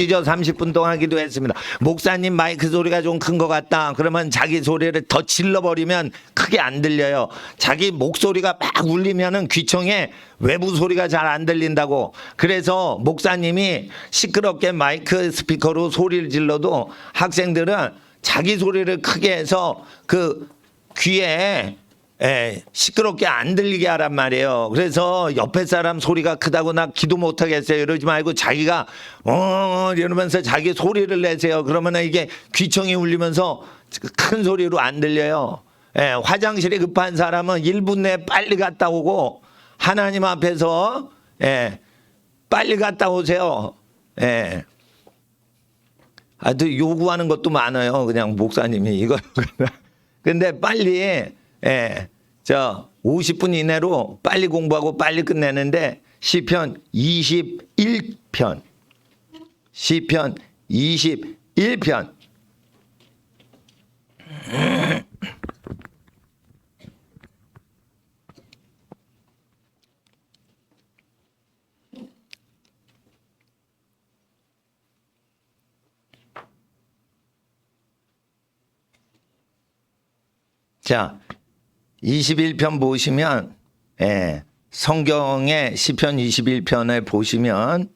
저 30분 동안 기도했습니다. 목사님 마이크 소리가 좀 큰 것 같다. 그러면 자기 소리를 더 질러버리면 크게 안 들려요. 자기 목소리가 막 울리면은 귀청에 외부 소리가 잘 안 들린다고. 그래서 목사님이 시끄럽게 마이크 스피커로 소리를 질러도 학생들은 자기 소리를 크게 해서 그 귀에 시끄럽게 안 들리게 하란 말이에요. 그래서 옆에 사람 소리가 크다고 나 기도 못 하겠어요. 이러지 말고 자기가 이러면서 자기 소리를 내세요. 그러면 이게 귀청이 울리면서 큰 소리로 안 들려요. 화장실이 급한 사람은 1분 내에 빨리 갔다 오고 하나님 앞에서 빨리 갔다 오세요. 또 요구하는 것도 많아요. 그냥 목사님이 이거 근데 빨리 50분 이내로 빨리 공부하고 빨리 끝내는데 시편 21편 시편 21편 자 21편 보시면 성경의 시편 21편을 보시면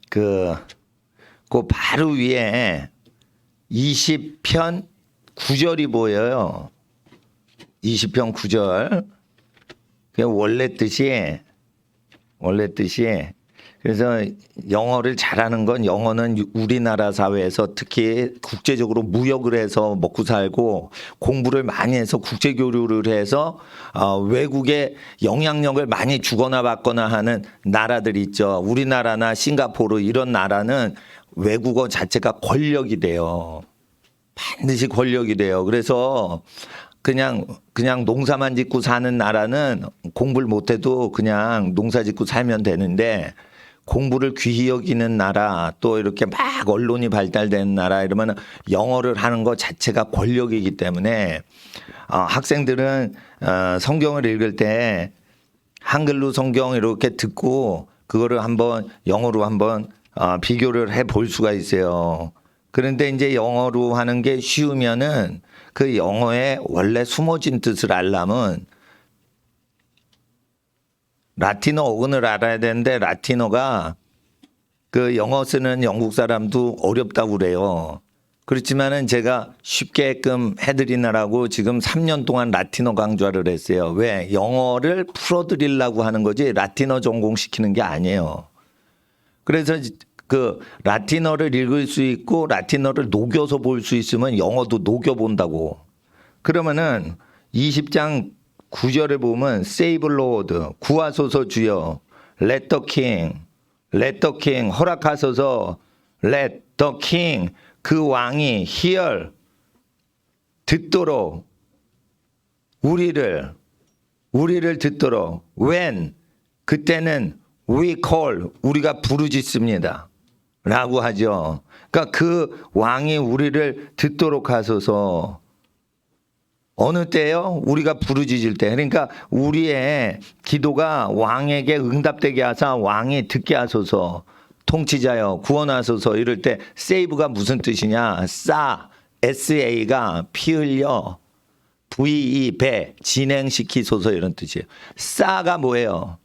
그 바로 위에 20편 9절이 보여요. 20편 9절. 그냥 원래 뜻이 그래서 영어를 잘하는 건 영어는 우리나라 사회에서 특히 국제적으로 무역을 해서 먹고 살고 공부를 많이 해서 국제 교류를 해서 외국에 영향력을 많이 주거나 받거나 하는 나라들이 있죠. 우리나라나 싱가포르 이런 나라는 외국어 자체가 권력이 돼요. 반드시 권력이 돼요. 그래서 그냥 농사만 짓고 사는 나라는 공부를 못해도 그냥 농사 짓고 살면 되는데 공부를 귀히 여기는 나라 또 이렇게 막 언론이 발달된 나라 이러면 영어를 하는 것 자체가 권력이기 때문에 학생들은 성경을 읽을 때 한글로 성경 이렇게 듣고 그거를 한번 영어로 한번 비교를 해 볼 수가 있어요. 그런데 이제 영어로 하는 게 쉬우면은 그 영어의 원래 숨어진 뜻을 알려면 라틴어 어근을 알아야 되는데 라틴어가 그 영어 쓰는 영국 사람도 어렵다고 그래요. 그렇지만은 제가 쉽게끔 해드리느라고 지금 3년 동안 라틴어 강좌를 했어요. 왜? 영어를 풀어드리려고 하는 거지 라틴어 전공시키는 게 아니에요. 그래서 그 라틴어를 읽을 수 있고 라틴어를 녹여서 볼 수 있으면 영어도 녹여본다고. 그러면은 20장 9절에 보면 Save Lord 구하소서 주여 Let the king 허락하소서 Let the king 그 왕이 hear 듣도록 우리를 듣도록 when 그때는 we call 우리가 부르짖습니다 라고 하죠. 그러니까 그 왕이 우리를 듣도록 하소서. 어느 때요? 우리가 부르짖을 때. 그러니까 우리의 기도가 왕에게 응답되게 하사 왕이 듣게 하소서. 통치자여 구원하소서. 이럴 때 save가 무슨 뜻이냐? SA가 피 흘려 VE 배 진행시키소서 이런 뜻이에요. 싸가 뭐예요?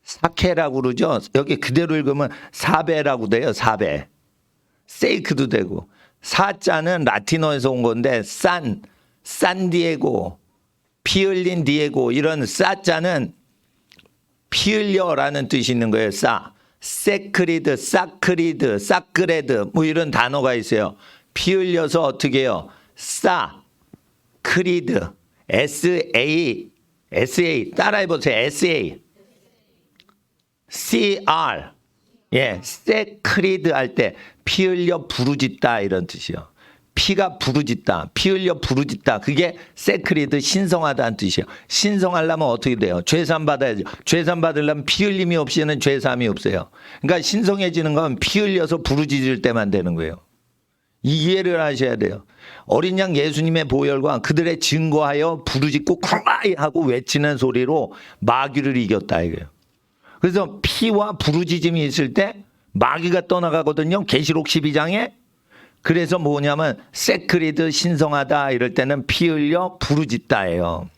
사케라고 그러죠. 여기 그대로 읽으면 사배라고 돼요. 사배. 세이크도 되고. 사자는 라틴어에서 온 건데 산디에고 피 흘린 디에고 이런 사자는 피 흘려라는 뜻이 있는 거예요. 세크리드 사크레드 뭐 이런 단어가 있어요. 피 흘려서 어떻게 해요? 크리드 SA 따라해보세요. CR 세크리드 할 때 피 흘려 부르짖다 이런 뜻이요. 피가 부르짖다, 피 흘려 부르짖다. 그게 세크리드 신성하다는 뜻이에요. 신성하려면 어떻게 돼요? 죄산 받아야죠. 죄산 받으려면 피 흘림이 없이는 죄삼이 없어요. 그러니까 신성해지는 건 피 흘려서 부르짖을 때만 되는 거예요. 이해를 하셔야 돼요. 어린 양 예수님의 보혈과 그들의 증거하여 부르짖고 크라이 하고 외치는 소리로 마귀를 이겼다 이거예요. 그래서 피와 부르짖음이 있을 때 마귀가 떠나가거든요. 계시록 12장에. 그래서 뭐냐면 세크리드 신성하다 이럴 때는 피 흘려 부르짖다예요.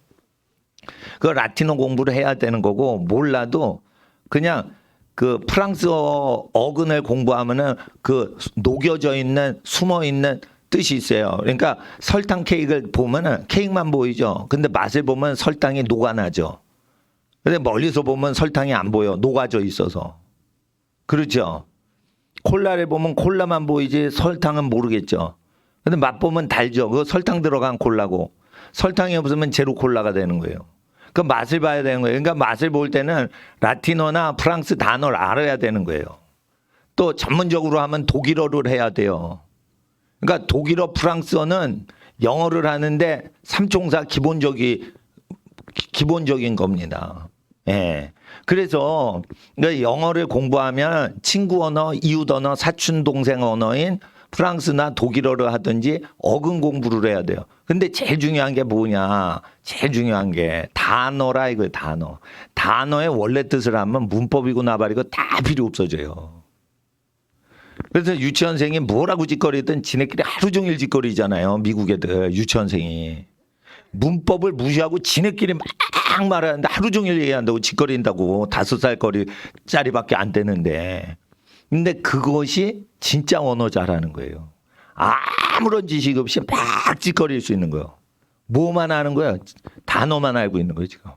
그 라틴어 공부를 해야 되는 거고 몰라도 그냥 그 프랑스어 어근을 공부하면은 그 녹여져 있는 숨어 있는 뜻이 있어요. 그러니까 설탕 케이크를 보면은 케이크만 보이죠. 근데 맛을 보면 설탕이 녹아나죠. 근데 멀리서 보면 설탕이 안 보여. 녹아져 있어서. 그렇죠. 콜라를 보면 콜라만 보이지 설탕은 모르겠죠. 근데 맛보면 달죠. 그 설탕 들어간 콜라고. 설탕이 없으면 제로 콜라가 되는 거예요. 그 맛을 봐야 되는 거예요. 그러니까 맛을 볼 때는 라틴어나 프랑스 단어를 알아야 되는 거예요. 또 전문적으로 하면 독일어를 해야 돼요. 그러니까 독일어, 프랑스어는 영어를 하는데 삼총사 기본적인 겁니다. 예. 그래서 영어를 공부하면 친구 언어, 이웃 언어, 사촌 동생 언어인 프랑스나 독일어를 하든지 어근 공부를 해야 돼요. 근데 제일 중요한 게 뭐냐? 제일 중요한 게 단어라 이거예요. 단어. 단어의 원래 뜻을 하면 문법이고 나발이고 다 필요 없어져요. 그래서 유치원생이 뭐라고 짓거리든 지네끼리 하루 종일 짓거리잖아요. 미국 애들 유치원생이. 문법을 무시하고 지네끼리 막 말하는데 하루 종일 얘기한다고 짓거린다고 5살짜리밖에 안 되는데. 근데 그것이 진짜 언어 잘하는 거예요. 아무런 지식 없이 막 짓거릴 수 있는 거예요. 뭐만 아는 거야? 단어만 알고 있는 거예요, 지금.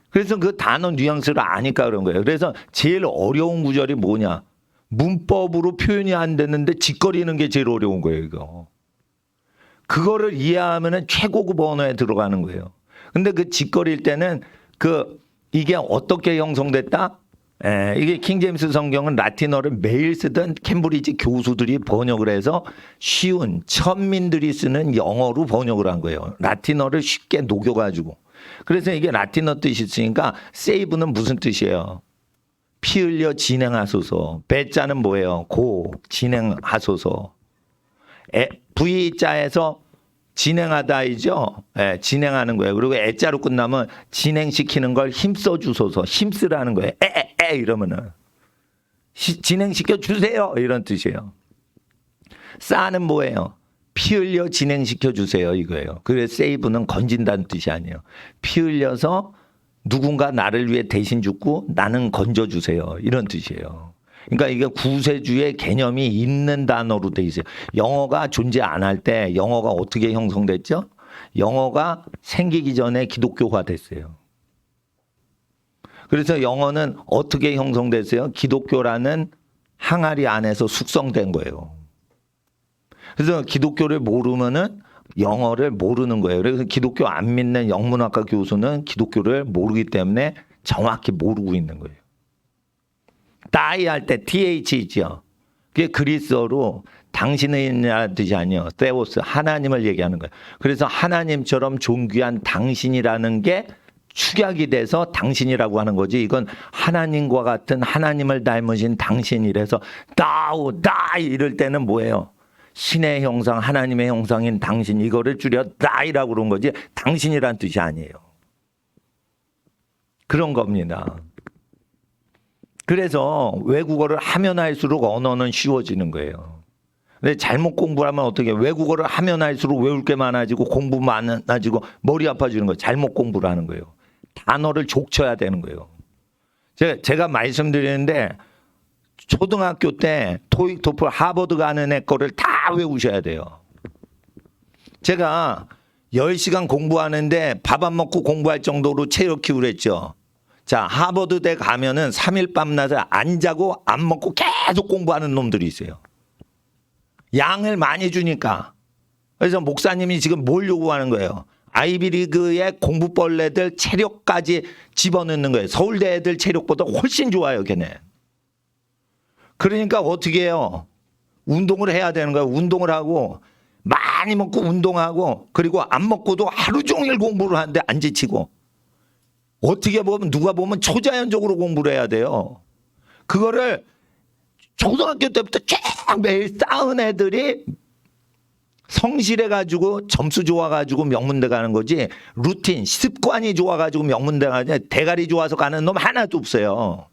그래서 그 단어 뉘앙스를 아니까 그런 거예요. 그래서 제일 어려운 구절이 뭐냐? 문법으로 표현이 안 되는데 짓거리는 게 제일 어려운 거예요, 이거. 그거를 이해하면은 최고급 언어에 들어가는 거예요. 근데 그 짓거릴 때는 이게 어떻게 형성됐다? 이게 킹제임스 성경은 라틴어를 매일 쓰던 캠브리지 교수들이 번역을 해서 쉬운 천민들이 쓰는 영어로 번역을 한 거예요. 라틴어를 쉽게 녹여가지고. 그래서 이게 라틴어 뜻이 있으니까 세이브는 무슨 뜻이에요? 피 흘려 진행하소서. 배자는 뭐예요? 진행하소서. V자에서 진행하다이죠. 진행하는 거예요. 그리고 애자로 끝나면 진행시키는 걸 힘써 주소서. 힘쓰라는 거예요. 이러면은 진행시켜 주세요. 이런 뜻이에요. 싸는 뭐예요? 피 흘려 진행시켜 주세요. 이거예요. 그래서 세이브는 건진다는 뜻이 아니에요. 피 흘려서 누군가 나를 위해 대신 죽고 나는 건져 주세요. 이런 뜻이에요. 그러니까 이게 구세주의 개념이 있는 단어로 돼 있어요. 영어가 존재 안 할 때 영어가 어떻게 형성됐죠? 영어가 생기기 전에 기독교화 됐어요. 그래서 영어는 어떻게 형성됐어요? 기독교라는 항아리 안에서 숙성된 거예요. 그래서 기독교를 모르면은 영어를 모르는 거예요. 그래서 기독교 안 믿는 영문학과 교수는 기독교를 모르기 때문에 정확히 모르고 있는 거예요. die 할 때 th죠. 그게 그리스어로 당신이라는 뜻이 아니에요. theos, 하나님을 얘기하는 거예요. 그래서 하나님처럼 존귀한 당신이라는 게 축약이 돼서 당신이라고 하는 거지. 이건 하나님과 같은 하나님을 닮으신 당신이라서 thou, die 이럴 때는 뭐예요? 신의 형상, 하나님의 형상인 당신, 이거를 줄여 die라고 그런 거지 당신이라는 뜻이 아니에요. 그런 겁니다. 그래서 외국어를 하면 할수록 언어는 쉬워지는 거예요. 근데 잘못 공부하면 어떻게 해요? 외국어를 하면 할수록 외울 게 많아지고 공부 많아지고 머리 아파지는 거예요. 잘못 공부를 하는 거예요. 단어를 족쳐야 되는 거예요. 제가 말씀드리는데 초등학교 때 토익, 토플, 하버드 가는 애 거를 다 외우셔야 돼요. 제가 10시간 공부하는데 밥 안 먹고 공부할 정도로 체력 키우랬죠. 자, 하버드대 가면은 3일 밤낮을 안 자고 안 먹고 계속 공부하는 놈들이 있어요. 양을 많이 주니까. 그래서 목사님이 지금 뭘 요구하는 거예요? 아이비리그의 공부벌레들 체력까지 집어넣는 거예요. 서울대 애들 체력보다 훨씬 좋아요, 걔네. 그러니까 어떻게 해요? 운동을 해야 되는 거예요. 운동을 하고 많이 먹고 운동하고 그리고 안 먹고도 하루 종일 공부를 하는데 안 지치고. 어떻게 보면 누가 보면 초자연적으로 공부를 해야 돼요. 그거를 초등학교 때부터 쭉 매일 쌓은 애들이 성실해가지고 점수 좋아가지고 명문대 가는 거지 루틴, 습관이 좋아가지고 명문대 가냐 대가리 좋아서 가는 놈 하나도 없어요.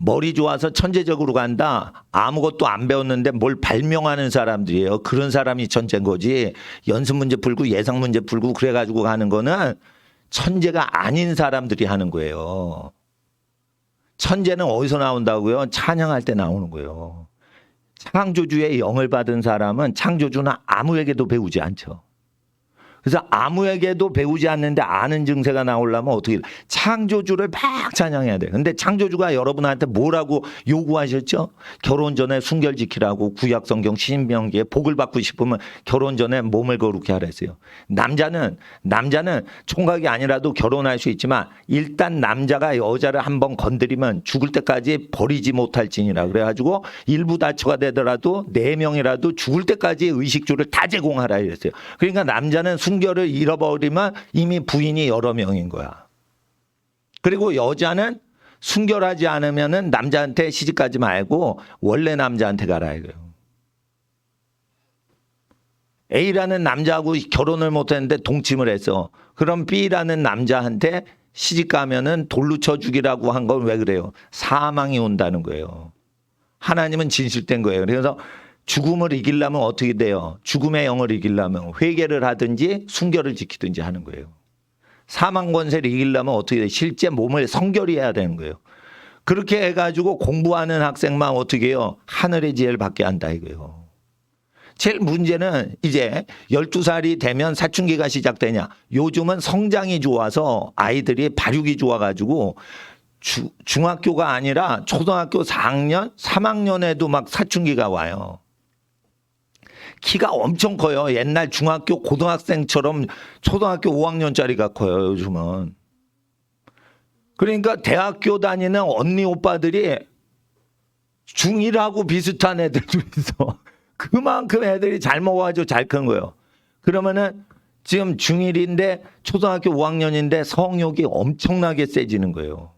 머리 좋아서 천재적으로 간다. 아무것도 안 배웠는데 뭘 발명하는 사람들이에요. 그런 사람이 천재인 거지. 연습 문제 풀고 예상 문제 풀고 그래가지고 가는 거는 천재가 아닌 사람들이 하는 거예요. 천재는 어디서 나온다고요? 찬양할 때 나오는 거예요. 창조주의 영을 받은 사람은 창조주는 아무에게도 배우지 않죠. 그래서 아무에게도 배우지 않는데 아는 증세가 나오려면 어떻게 창조주를 막 찬양해야 돼요. 근데 창조주가 여러분한테 뭐라고 요구하셨죠? 결혼 전에 순결 지키라고 구약 성경 신명기에 복을 받고 싶으면 결혼 전에 몸을 거룩히 하라 했어요. 남자는 총각이 아니라도 결혼할 수 있지만 일단 남자가 여자를 한번 건드리면 죽을 때까지 버리지 못할지니라. 그래가지고 일부 다처가 되더라도 4명이라도 죽을 때까지 의식주를 다 제공하라 이랬어요. 그러니까 남자는 순결을 잃어버리면 이미 부인이 여러 명인 거야. 그리고 여자는 순결하지 않으면은 남자한테 시집가지 말고 원래 남자한테 가라 이거예요. A라는 남자하고 결혼을 못했는데 동침을 했어. 그럼 B라는 남자한테 시집가면은 돌로 쳐 죽이라고 한 건 왜 그래요? 사망이 온다는 거예요. 하나님은 진실된 거예요. 그래서 죽음을 이기려면 어떻게 돼요? 죽음의 영을 이기려면 회개를 하든지 순결을 지키든지 하는 거예요. 사망 권세를 이기려면 어떻게 돼요? 실제 몸을 성결히 해야 되는 거예요. 그렇게 해가지고 공부하는 학생만 어떻게 해요? 하늘의 지혜를 받게 한다 이거예요. 제일 문제는 이제 12살이 되면 사춘기가 시작되냐. 요즘은 성장이 좋아서 아이들이 발육이 좋아가지고 중학교가 아니라 초등학교 4학년, 3학년에도 막 사춘기가 와요. 키가 엄청 커요. 옛날 중학교 고등학생처럼 초등학교 5학년짜리가 커요. 요즘은. 그러니까 대학교 다니는 언니 오빠들이 중1하고 비슷한 애들도 있어. 그만큼 애들이 잘 먹어가지고 잘 큰 거예요. 그러면은 지금 중1인데 초등학교 5학년인데 성욕이 엄청나게 세지는 거예요.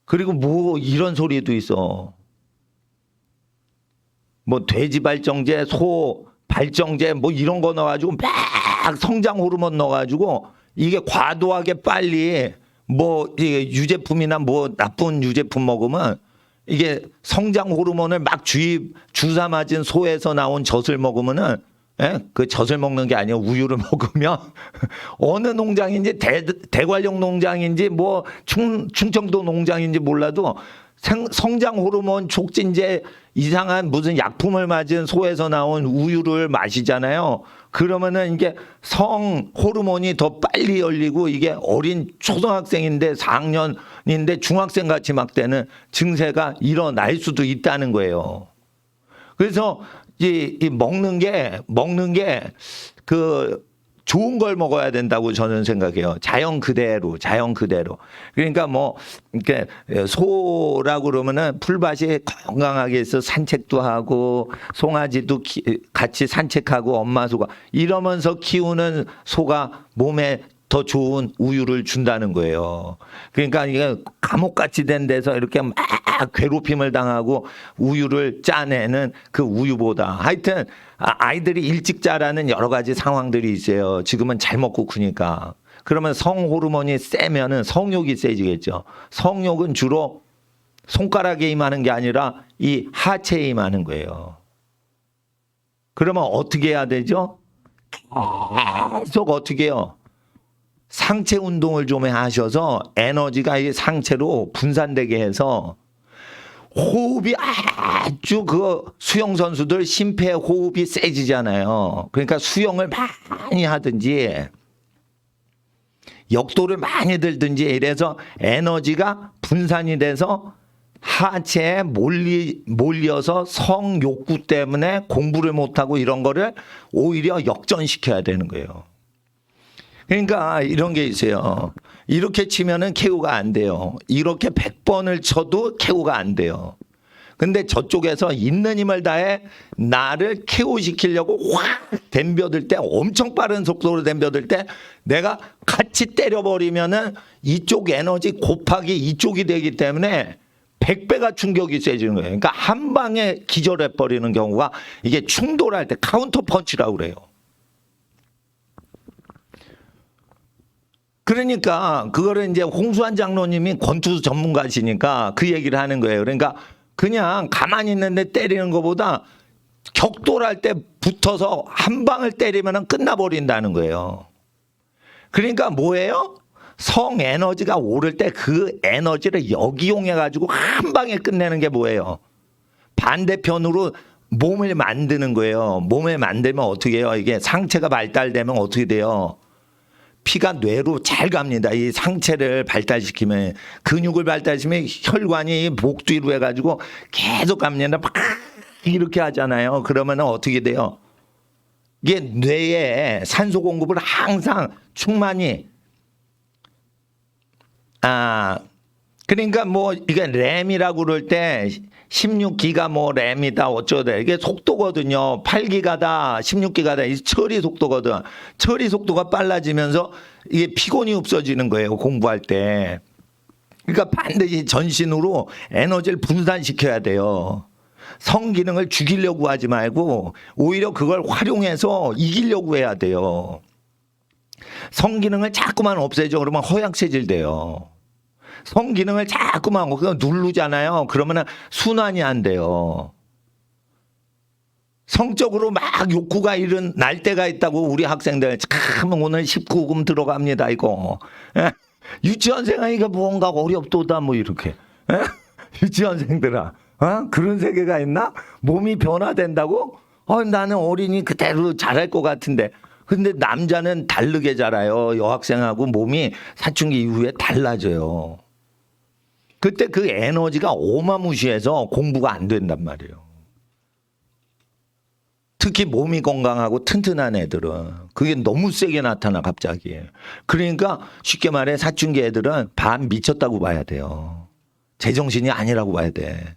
그리고 뭐 이런 소리도 있어. 뭐 돼지 발정제, 소 발정제 뭐 이런 거 넣어가지고 막 성장 호르몬 넣어가지고 이게 과도하게 빨리 뭐 유제품이나 뭐 나쁜 유제품 먹으면 이게 성장 호르몬을 막 주사 맞은 소에서 나온 젖을 먹으면은 그 젖을 먹는 게 아니라 우유를 먹으면 어느 농장인지 대관령 농장인지 뭐 충청도 농장인지 몰라도 성장 호르몬 촉진제 이상한 무슨 약품을 맞은 소에서 나온 우유를 마시잖아요. 그러면은 이게 성 호르몬이 더 빨리 열리고 이게 어린 초등학생인데 4학년인데 중학생 같이 막 되는 증세가 일어날 수도 있다는 거예요. 그래서 이 먹는 게 그 좋은 걸 먹어야 된다고 저는 생각해요. 자연 그대로. 그러니까 뭐 이렇게 소라고 그러면은 풀밭이 건강하게 해서 산책도 하고 송아지도 같이 산책하고 엄마 소가 이러면서 키우는 소가 몸에 더 좋은 우유를 준다는 거예요. 그러니까 이게 감옥같이 된 데서 이렇게 막 괴롭힘을 당하고 우유를 짜내는 그 우유보다 하여튼 아이들이 일찍 자라는 여러 가지 상황들이 있어요. 지금은 잘 먹고 크니까. 그러면 성 호르몬이 세면은 성욕이 세지겠죠. 성욕은 주로 손가락에 임하는 게 아니라 이 하체에 임하는 거예요. 그러면 어떻게 해야 되죠? 계속 어떻게 해요? 상체 운동을 좀 하셔서 에너지가 이 상체로 분산되게 해서 호흡이 아주 그 수영 선수들 심폐 호흡이 세지잖아요. 그러니까 수영을 많이 하든지 역도를 많이 들든지 이래서 에너지가 분산이 돼서 하체에 몰려서 성욕구 때문에 공부를 못하고 이런 거를 오히려 역전시켜야 되는 거예요. 그러니까 이런 게 있어요. 이렇게 치면은 KO가 안 돼요. 이렇게 100번을 쳐도 KO가 안 돼요. 근데 저쪽에서 있는 힘을 다해 나를 KO시키려고 확 덤벼들 때 엄청 빠른 속도로 덤벼들 때 내가 같이 때려버리면은 이쪽 에너지 곱하기 이쪽이 되기 때문에 100배가 충격이 세지는 거예요. 그러니까 한 방에 기절해버리는 경우가 이게 충돌할 때 카운터 펀치라고 그래요. 그러니까 그거를 이제 홍수환 장로님이 권투 전문가시니까 그 얘기를 하는 거예요. 그러니까 그냥 가만히 있는데 때리는 것보다 격돌할 때 붙어서 한 방을 때리면 끝나버린다는 거예요. 그러니까 뭐예요? 성 에너지가 오를 때 그 에너지를 역이용해 가지고 한 방에 끝내는 게 뭐예요? 반대편으로 몸을 만드는 거예요. 몸을 만들면 어떻게 해요? 이게 상체가 발달되면 어떻게 돼요? 피가 뇌로 잘 갑니다. 이 상체를 발달시키면, 근육을 발달시키면 혈관이 목 뒤로 해가지고 계속 갑니다. 막 이렇게 하잖아요. 그러면 어떻게 돼요? 이게 뇌에 산소 공급을 항상 충만히, 그러니까 뭐 이게 램이라고 그럴 때 16기가 뭐 램이다 어쩌다 이게 속도거든요. 8기가다 16기가다 이 처리 속도거든. 처리 속도가 빨라지면서 이게 피곤이 없어지는 거예요. 공부할 때. 그러니까 반드시 전신으로 에너지를 분산시켜야 돼요. 성기능을 죽이려고 하지 말고 오히려 그걸 활용해서 이기려고 해야 돼요. 성기능을 자꾸만 없애죠. 그러면 허약체질 돼요. 성기능을 자꾸만 그거 누르잖아요. 그러면 순환이 안 돼요. 성적으로 막 욕구가 날 때가 있다고 우리 학생들 참 오늘 19금 들어갑니다 이거. 유치원생아 이거 뭔가 어렵도다 뭐 이렇게. 유치원생들아 그런 세계가 있나? 몸이 변화된다고? 나는 어린이 그대로 잘할 것 같은데. 근데 남자는 다르게 자라요. 여학생하고 몸이 사춘기 이후에 달라져요. 그때 그 에너지가 어마무시해서 공부가 안 된단 말이에요. 특히 몸이 건강하고 튼튼한 애들은 그게 너무 세게 나타나 갑자기. 그러니까 쉽게 말해 사춘기 애들은 반 미쳤다고 봐야 돼요. 제정신이 아니라고 봐야 돼.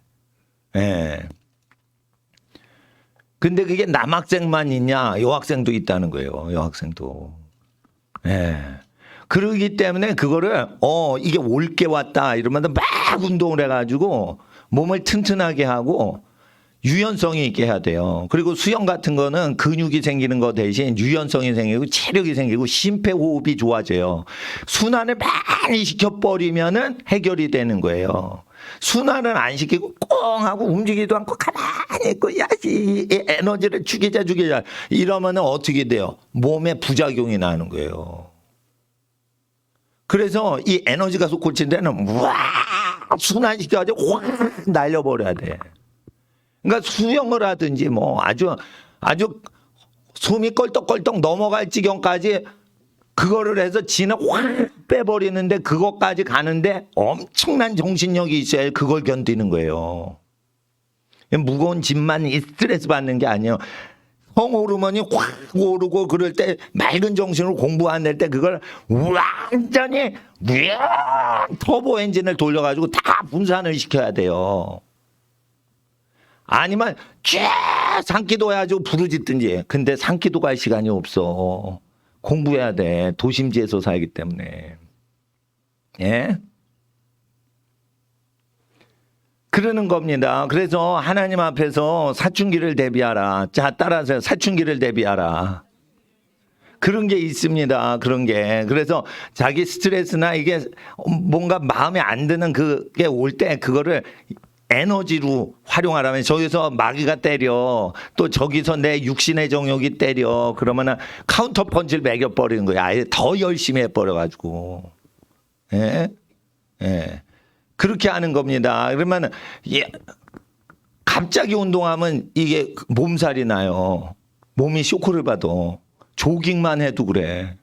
예. 근데 그게 남학생만 있냐? 여학생도 있다는 거예요. 여학생도. 예. 그러기 때문에 그거를 이게 올 게 왔다 이러면 막 운동을 해가지고 몸을 튼튼하게 하고 유연성이 있게 해야 돼요. 그리고 수영 같은 거는 근육이 생기는 거 대신 유연성이 생기고 체력이 생기고 심폐호흡이 좋아져요. 순환을 많이 시켜버리면은 해결이 되는 거예요. 순환을 안 시키고 꽁 하고 움직이지도 않고 가만히 있고 야지 에너지를 죽이자 이러면은 어떻게 돼요? 몸에 부작용이 나는 거예요. 그래서 이 에너지가 속 꽂힌 데는 순환시켜가지고 확 날려버려야 돼. 그러니까 수영을 하든지 뭐 아주 숨이 껄떡껄떡 넘어갈 지경까지 그거를 해서 진을 확 빼버리는데 그것까지 가는데 엄청난 정신력이 있어야 그걸 견디는 거예요. 무거운 짐만 스트레스 받는 게 아니에요. 성호르몬이 확 오르고 그럴 때 맑은 정신으로 공부 안 될 때 그걸 완전히 터보 엔진을 돌려가지고 다 분산을 시켜야 돼요. 아니면 쫙 산기도 해가지고 부르짖든지. 근데 산기도 갈 시간이 없어. 공부해야 돼. 도심지에서 살기 때문에. 예? 그러는 겁니다. 그래서 하나님 앞에서 사춘기를 대비하라. 자, 따라서 사춘기를 대비하라. 그런 게 있습니다. 그런 게. 그래서 자기 스트레스나 이게 뭔가 마음에 안 드는 그게 올 때 그거를 에너지로 활용하라면 저기서 마귀가 때려 또 저기서 내 육신의 정욕이 때려 그러면은 카운터 펀치를 매겨버리는 거야. 아예 더 열심히 해버려가지고. 예? 예. 그렇게 하는 겁니다. 그러면 갑자기 운동하면 이게 몸살이 나요. 몸이 쇼크를 받아. 조깅만 해도 그래.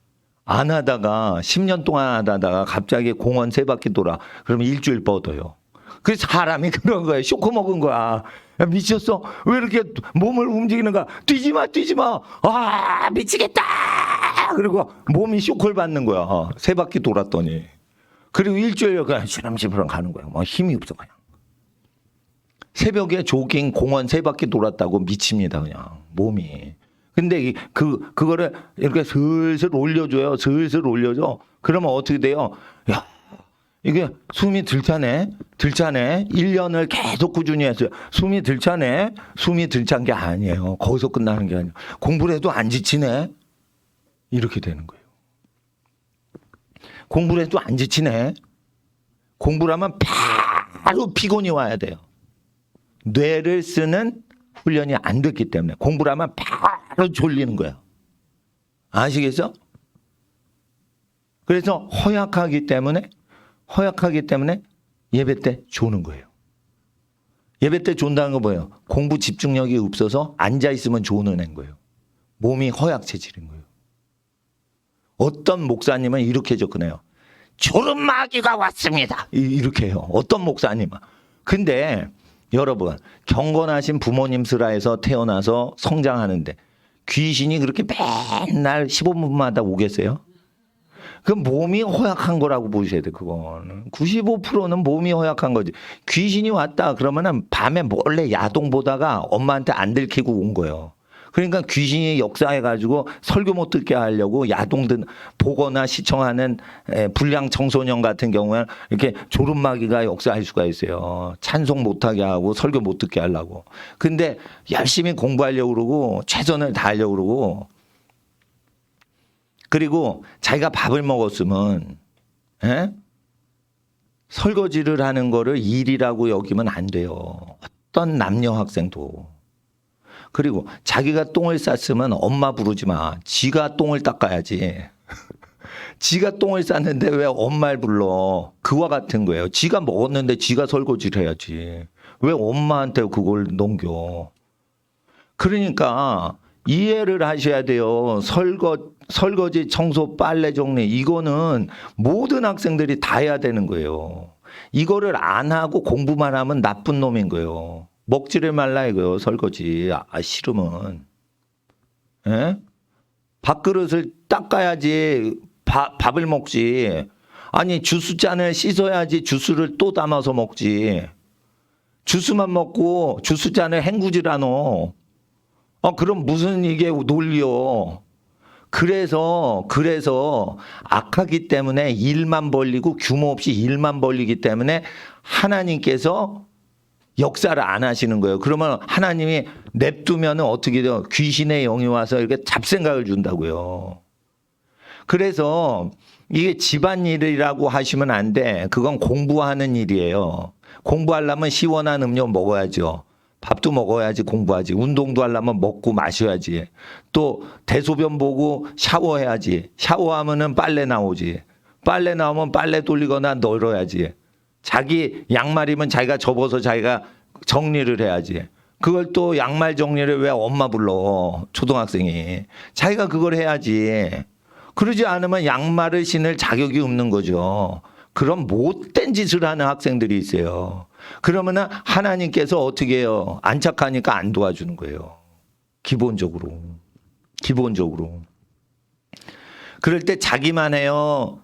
안 하다가 10년 동안 하다가 갑자기 공원 3바퀴 돌아. 그러면 일주일 뻗어요. 그래서 사람이 그런 거예요. 쇼크 먹은 거야. 야, 미쳤어? 왜 이렇게 몸을 움직이는 거야? 뛰지 마. 미치겠다. 그리고 몸이 쇼크를 받는 거야. 3바퀴 돌았더니. 그리고 일주일 그냥 시름시름 가는 거야. 뭐 힘이 없어 그냥. 새벽에 조깅 공원 3바퀴 돌았다고 미칩니다 그냥 몸이. 근데 그거를 이렇게 슬슬 올려줘요. 슬슬 올려줘. 그러면 어떻게 돼요? 야 이게 숨이 들차네. 1년을 계속 꾸준히 했어요. 숨이 들차네. 숨이 들찬 게 아니에요. 거기서 끝나는 게 아니에요. 공부를 해도 안 지치네. 이렇게 되는 거예요. 공부를 해도 안 지치네. 공부를 하면 바로 피곤이 와야 돼요. 뇌를 쓰는 훈련이 안 됐기 때문에 공부를 하면 바로 졸리는 거예요. 아시겠어? 그래서 허약하기 때문에 예배 때 조는 거예요. 예배 때 존다는 거 뭐예요? 공부 집중력이 없어서 앉아있으면 조는 애인 거예요. 몸이 허약 체질인 거예요. 어떤 목사님은 이렇게 접근해요. 졸음마귀가 왔습니다. 이렇게 해요. 어떤 목사님은. 근데 여러분, 경건하신 부모님 슬하에서 태어나서 성장하는데 귀신이 그렇게 맨날 15분마다 오겠어요? 그 몸이 허약한 거라고 보셔야 돼. 그거는 95%는 몸이 허약한 거지. 귀신이 왔다 그러면은 밤에 몰래 야동 보다가 엄마한테 안 들키고 온 거예요. 그러니까 귀신이 역사해가지고 설교 못 듣게 하려고 야동 보거나 시청하는 불량 청소년 같은 경우는 이렇게 졸음마귀가 역사할 수가 있어요. 찬송 못하게 하고 설교 못 듣게 하려고. 근데 열심히 공부하려고 그러고 최선을 다하려고 그러고, 그리고 자기가 밥을 먹었으면 설거지를 하는 거를 일이라고 여기면 안 돼요. 어떤 남녀 학생도. 그리고 자기가 똥을 쌌으면 엄마 부르지 마. 지가 똥을 닦아야지. 지가 똥을 쌌는데 왜 엄마를 불러? 그와 같은 거예요. 지가 먹었는데 지가 설거지를 해야지. 왜 엄마한테 그걸 넘겨? 그러니까 이해를 하셔야 돼요. 설거지, 청소, 빨래 정리, 이거는 모든 학생들이 다 해야 되는 거예요. 이거를 안 하고 공부만 하면 나쁜 놈인 거예요. 먹지를 말라 이거요. 설거지 싫으면. 예? 밥그릇을 닦아야지 밥을 먹지. 아니 주스잔을 씻어야지 주스를 또 담아서 먹지. 주스만 먹고 주스잔을 헹구질 않아. 그럼 무슨 이게 논리요. 그래서 악하기 때문에 일만 벌리고 규모 없이 일만 벌리기 때문에 하나님께서 역사를 안 하시는 거예요. 그러면 하나님이 냅두면 어떻게 돼요? 귀신의 영이 와서 이렇게 잡생각을 준다고요. 그래서 이게 집안일이라고 하시면 안 돼. 그건 공부하는 일이에요. 공부하려면 시원한 음료 먹어야죠. 밥도 먹어야지 공부하지. 운동도 하려면 먹고 마셔야지. 또 대소변 보고 샤워해야지. 샤워하면은 빨래 나오지. 빨래 나오면 빨래 돌리거나 널어야지. 자기 양말이면 자기가 접어서 자기가 정리를 해야지. 그걸 또 양말 정리를 왜 엄마 불러? 초등학생이. 자기가 그걸 해야지. 그러지 않으면 양말을 신을 자격이 없는 거죠. 그런 못된 짓을 하는 학생들이 있어요. 그러면은 하나님께서 어떻게 해요? 안착하니까 안 도와주는 거예요. 기본적으로. 그럴 때 자기만 해요.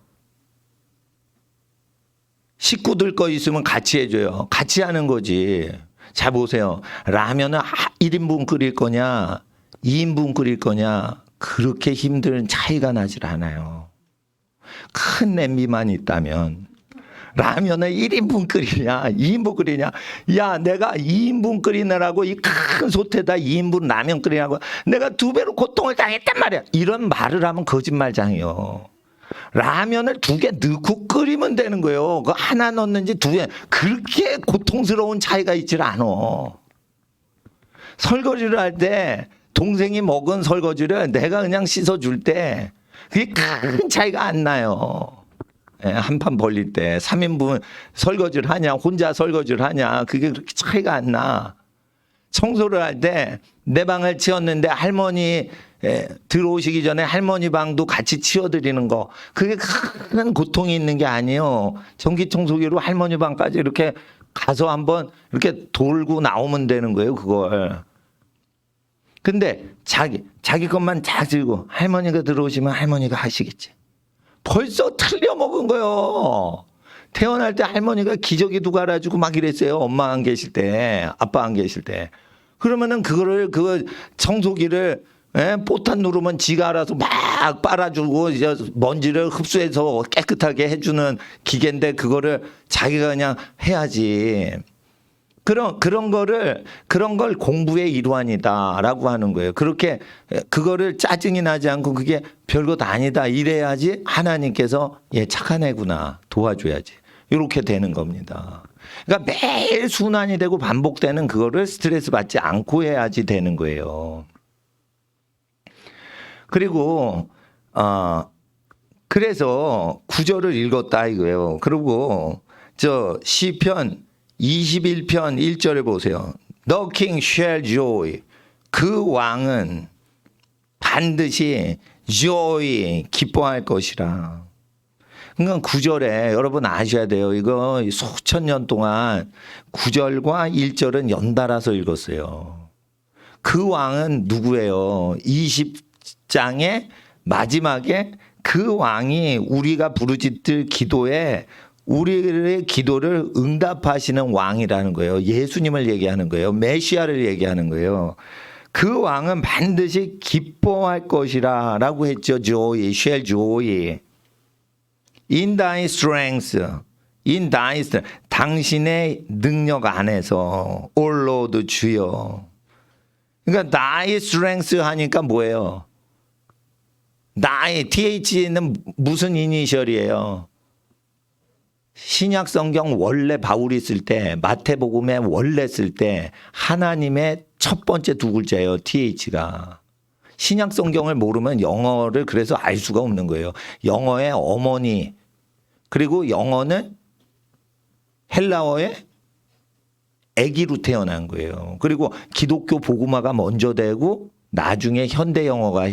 식구들 거 있으면 같이 해줘요. 같이 하는 거지. 자 보세요. 라면은 1인분 끓일 거냐 2인분 끓일 거냐 그렇게 힘든 차이가 나질 않아요. 큰 냄비만 있다면 라면을 1인분 끓이냐 2인분 끓이냐. 야 내가 2인분 끓이느라고 이 큰 솥에다 2인분 라면 끓이냐고 내가 2배로 고통을 당했단 말이야. 이런 말을 하면 거짓말장이에요. 라면을 2개 넣고 끓이면 되는 거예요. 그 하나 넣는지 2개. 그렇게 고통스러운 차이가 있질 않아. 설거지를 할 때 동생이 먹은 설거지를 내가 그냥 씻어줄 때 그게 큰 차이가 안 나요. 한 판 벌릴 때 3인분 설거지를 하냐 혼자 설거지를 하냐 그게 그렇게 차이가 안 나. 청소를 할 때 내 방을 치웠는데 할머니 들어오시기 전에 할머니 방도 같이 치워드리는 거 그게 큰 고통이 있는 게 아니에요. 전기청소기로 할머니 방까지 이렇게 가서 한번 이렇게 돌고 나오면 되는 거예요. 그걸. 근데 자기 것만 잘 들고 할머니가 들어오시면 할머니가 하시겠지. 벌써 틀려 먹은 거예요. 태어날 때 할머니가 기저귀 두 갈아주고 막 이랬어요. 엄마 안 계실 때, 아빠 안 계실 때. 그러면은 그거 청소기를 보탄 누르면 지가 알아서 막 빨아주고 이제 먼지를 흡수해서 깨끗하게 해주는 기계인데 그거를 자기가 그냥 해야지. 그런 걸 공부의 일환이다라고 하는 거예요. 그렇게 그거를 짜증이 나지 않고 그게 별것 아니다 이래야지 하나님께서 얘 착한 애구나 도와줘야지 이렇게 되는 겁니다. 그러니까 매일 순환이 되고 반복되는 그거를 스트레스 받지 않고 해야지 되는 거예요. 그리고 그래서 구절을 읽었다 이거예요. 그리고 저 시편 21편 1절을 보세요. The king shall joy. 그 왕은 반드시 joy 기뻐할 것이라. 그러니까 9절에 여러분 아셔야 돼요. 이거 수천 년 동안 9절과 1절은 연달아서 읽었어요. 그 왕은 누구예요? 20장의 마지막에 그 왕이 우리가 부르짖을 기도에 우리의 기도를 응답하시는 왕이라는 거예요. 예수님을 얘기하는 거예요. 메시아를 얘기하는 거예요. 그 왕은 반드시 기뻐할 것이라 라고 했죠. joy, shall joy. In thy strength, in thy strength. 당신의 능력 안에서, O Lord 주여. 그러니까 thy strength 하니까 뭐예요? thy, th는 무슨 이니셜이에요? 신약 성경 원래 바울이 쓸 때 마태복음에 원래 쓸 때 하나님의 첫 번째 두 글자예요. th가. 신약 성경을 모르면 영어를 그래서 알 수가 없는 거예요. 영어의 어머니 그리고 영어는 헬라어의 아기로 태어난 거예요. 그리고 기독교 복음화가 먼저 되고 나중에 현대 영어가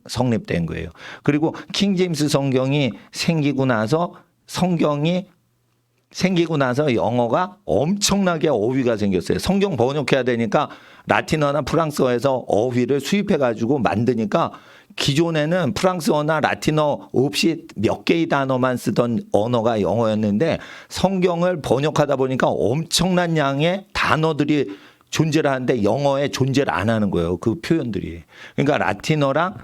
성립된 거예요. 그리고 킹제임스 성경이 생기고 나서 영어가 엄청나게 어휘가 생겼어요. 성경 번역해야 되니까 라틴어나 프랑스어에서 어휘를 수입해가지고 만드니까 기존에는 프랑스어나 라틴어 없이 몇 개의 단어만 쓰던 언어가 영어였는데 성경을 번역하다 보니까 엄청난 양의 단어들이 존재를 하는데 영어에 존재를 안 하는 거예요. 그 표현들이. 그러니까 라틴어랑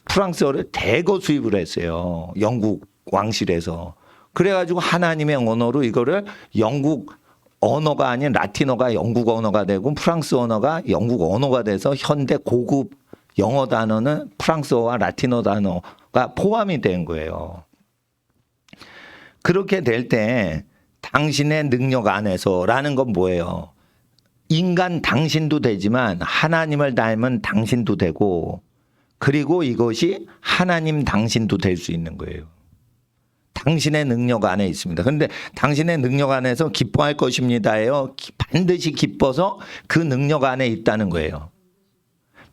프랑스어를 대거 수입을 했어요. 영국 왕실에서. 그래가지고 하나님의 언어로 이거를 영국 언어가 아닌 라틴어가 영국 언어가 되고 프랑스 언어가 영국 언어가 돼서 현대 고급 영어 단어는 프랑스어와 라틴어 단어가 포함이 된 거예요. 그렇게 될 때 당신의 능력 안에서라는 건 뭐예요? 인간 당신도 되지만 하나님을 닮은 당신도 되고 그리고 이것이 하나님 당신도 될 수 있는 거예요. 당신의 능력 안에 있습니다. 그런데 당신의 능력 안에서 기뻐할 것입니다예요. 반드시 기뻐서 그 능력 안에 있다는 거예요.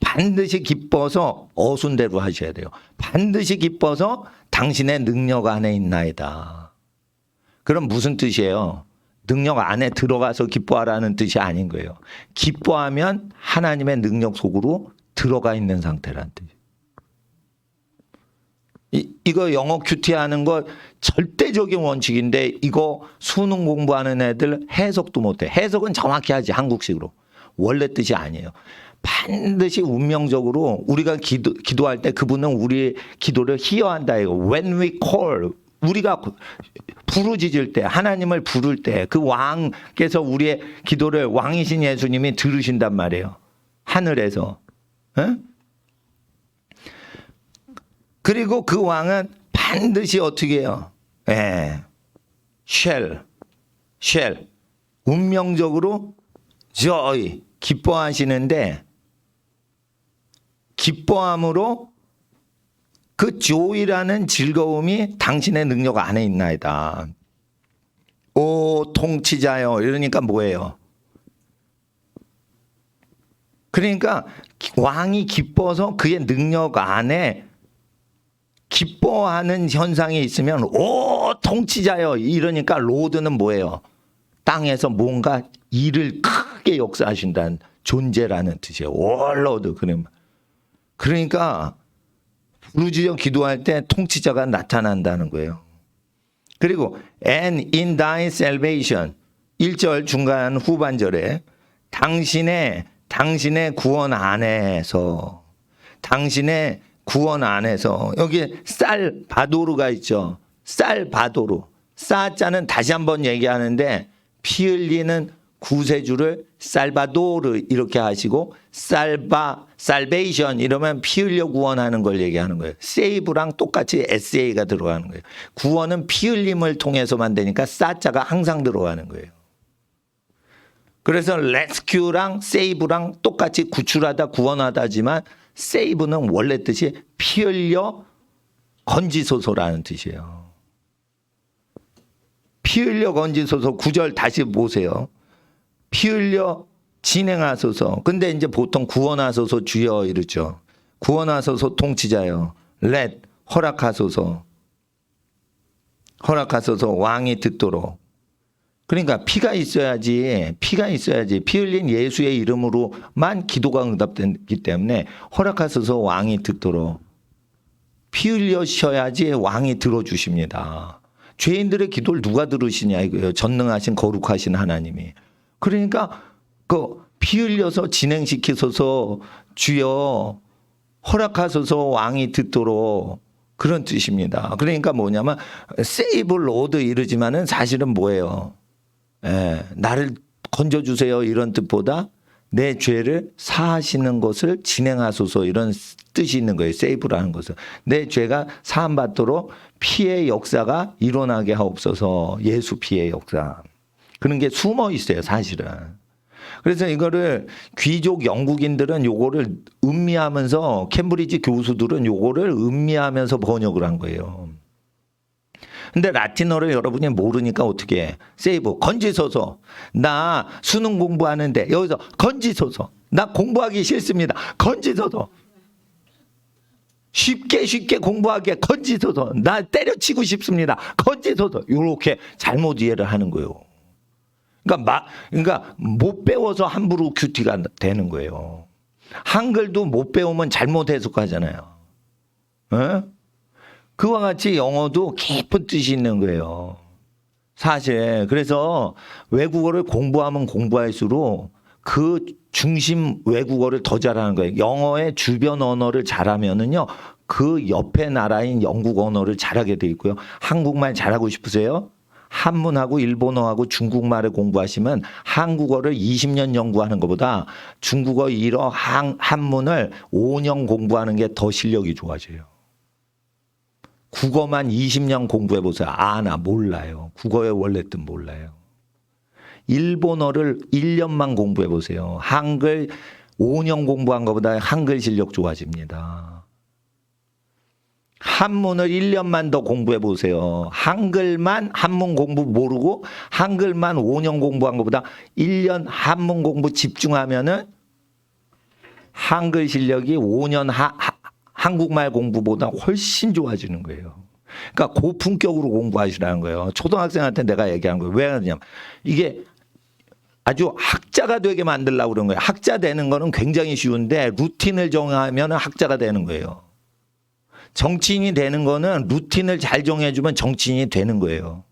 반드시 기뻐서 어순대로 하셔야 돼요. 반드시 기뻐서 당신의 능력 안에 있나이다. 그럼 무슨 뜻이에요? 능력 안에 들어가서 기뻐하라는 뜻이 아닌 거예요. 기뻐하면 하나님의 능력 속으로 들어가 있는 상태라는 뜻이에요. 이거 영어 큐티하는 거 절대적인 원칙인데 이거 수능 공부하는 애들 해석도 못해. 해석은 정확히 하지 한국식으로. 원래 뜻이 아니에요. 반드시 운명적으로 우리가 기도할 때 그분은 우리의 기도를 희어한다. When we call, 우리가 부르짖을 때 하나님을 부를 때 그 왕께서 우리의 기도를 왕이신 예수님이 들으신단 말이에요. 하늘에서. 에? 그리고 그 왕은 반드시 어떻게 해요? shall 운명적으로 joy 기뻐하시는데 기뻐함으로 그 joy라는 즐거움이 당신의 능력 안에 있나이다. 오 통치자여 이러니까 뭐예요? 그러니까 왕이 기뻐서 그의 능력 안에 기뻐하는 현상이 있으면 오 통치자여 이러니까 로드는 뭐예요? 땅에서 뭔가 일을 크게 역사하신다는 존재라는 뜻이에요. 월로드 그러니까 부르짖어 기도할 때 통치자가 나타난다는 거예요. 그리고 and in thy salvation 1절 중간 후반절에 당신의 구원 안에서 당신의 구원 안에서 여기 살바도르가 있죠. 살바도르. 사자는 다시 한번 얘기하는데 피 흘리는 구세주를 살바도르 이렇게 하시고 살베이션 이러면 피 흘려 구원하는 걸 얘기하는 거예요. 세이브랑 똑같이 SA가 들어가는 거예요. 구원은 피 흘림을 통해서만 되니까 사자가 항상 들어가는 거예요. 그래서 레스큐랑 세이브랑 똑같이 구출하다 구원하다지만 세이브는 원래 뜻이 피 흘려 건지소서라는 뜻이에요. 피 흘려 건지소서 9절 다시 보세요. 피 흘려 진행하소서. 근데 이제 보통 구원하소서 주여 이러죠. 구원하소서 통치자여. let 허락하소서. 허락하소서 왕이 듣도록. 그러니까 피가 있어야지 피 흘린 예수의 이름으로만 기도가 응답되기 때문에 허락하소서 왕이 듣도록. 피 흘려셔야지 왕이 들어주십니다. 죄인들의 기도를 누가 들으시냐 이거예요. 전능하신 거룩하신 하나님이. 그러니까 그 피 흘려서 진행시키소서 주여 허락하소서 왕이 듣도록 그런 뜻입니다. 그러니까 뭐냐면 세이브 로드 이러지만은 사실은 뭐예요? 나를 건져주세요 이런 뜻보다 내 죄를 사하시는 것을 진행하소서 이런 뜻이 있는 거예요. 세이브라는 것은. 내 죄가 사함받도록 피의 역사가 일어나게 하옵소서. 예수 피의 역사. 그런 게 숨어 있어요 사실은. 그래서 이거를 귀족 영국인들은 요거를 음미하면서 캠브리지 교수들은 요거를 음미하면서 번역을 한 거예요. 근데 라틴어를 여러분이 모르니까 어떻게 해? 세이브 건지소서. 나 수능 공부하는데 여기서 건지소서. 나 공부하기 싫습니다. 건지소서. 쉽게 공부하게 건지소서. 나 때려치고 싶습니다. 건지소서. 이렇게 잘못 이해를 하는 거예요. 그러니까 못 배워서 함부로 큐티가 되는 거예요. 한글도 못 배우면 잘못 해석하잖아요. 그와 같이 영어도 깊은 뜻이 있는 거예요. 사실 그래서 외국어를 공부하면 공부할수록 그 중심 외국어를 더 잘하는 거예요. 영어의 주변 언어를 잘하면은요 그 옆에 나라인 영국 언어를 잘하게 돼 있고요. 한국말 잘하고 싶으세요? 한문하고 일본어하고 중국말을 공부하시면 한국어를 20년 연구하는 것보다 중국어 1어 한문을 5년 공부하는 게 더 실력이 좋아져요. 국어만 20년 공부해 보세요. 나 몰라요. 국어의 원래 뜻 몰라요. 일본어를 1년만 공부해 보세요. 한글 5년 공부한 것보다 한글 실력 좋아집니다. 한문을 1년만 더 공부해 보세요. 한문 공부 모르고 한글만 5년 공부한 것보다 1년 한문 공부 집중하면은 한글 실력이 5년 한국말 공부보다 훨씬 좋아지는 거예요. 그러니까 고품격으로 공부하시라는 거예요. 초등학생한테 내가 얘기한 거예요. 왜 그러냐면 이게 아주 학자가 되게 만들려고 그런 거예요. 학자 되는 거는 굉장히 쉬운데 루틴을 정하면 학자가 되는 거예요. 정치인이 되는 거는 루틴을 잘 정해주면 정치인이 되는 거예요.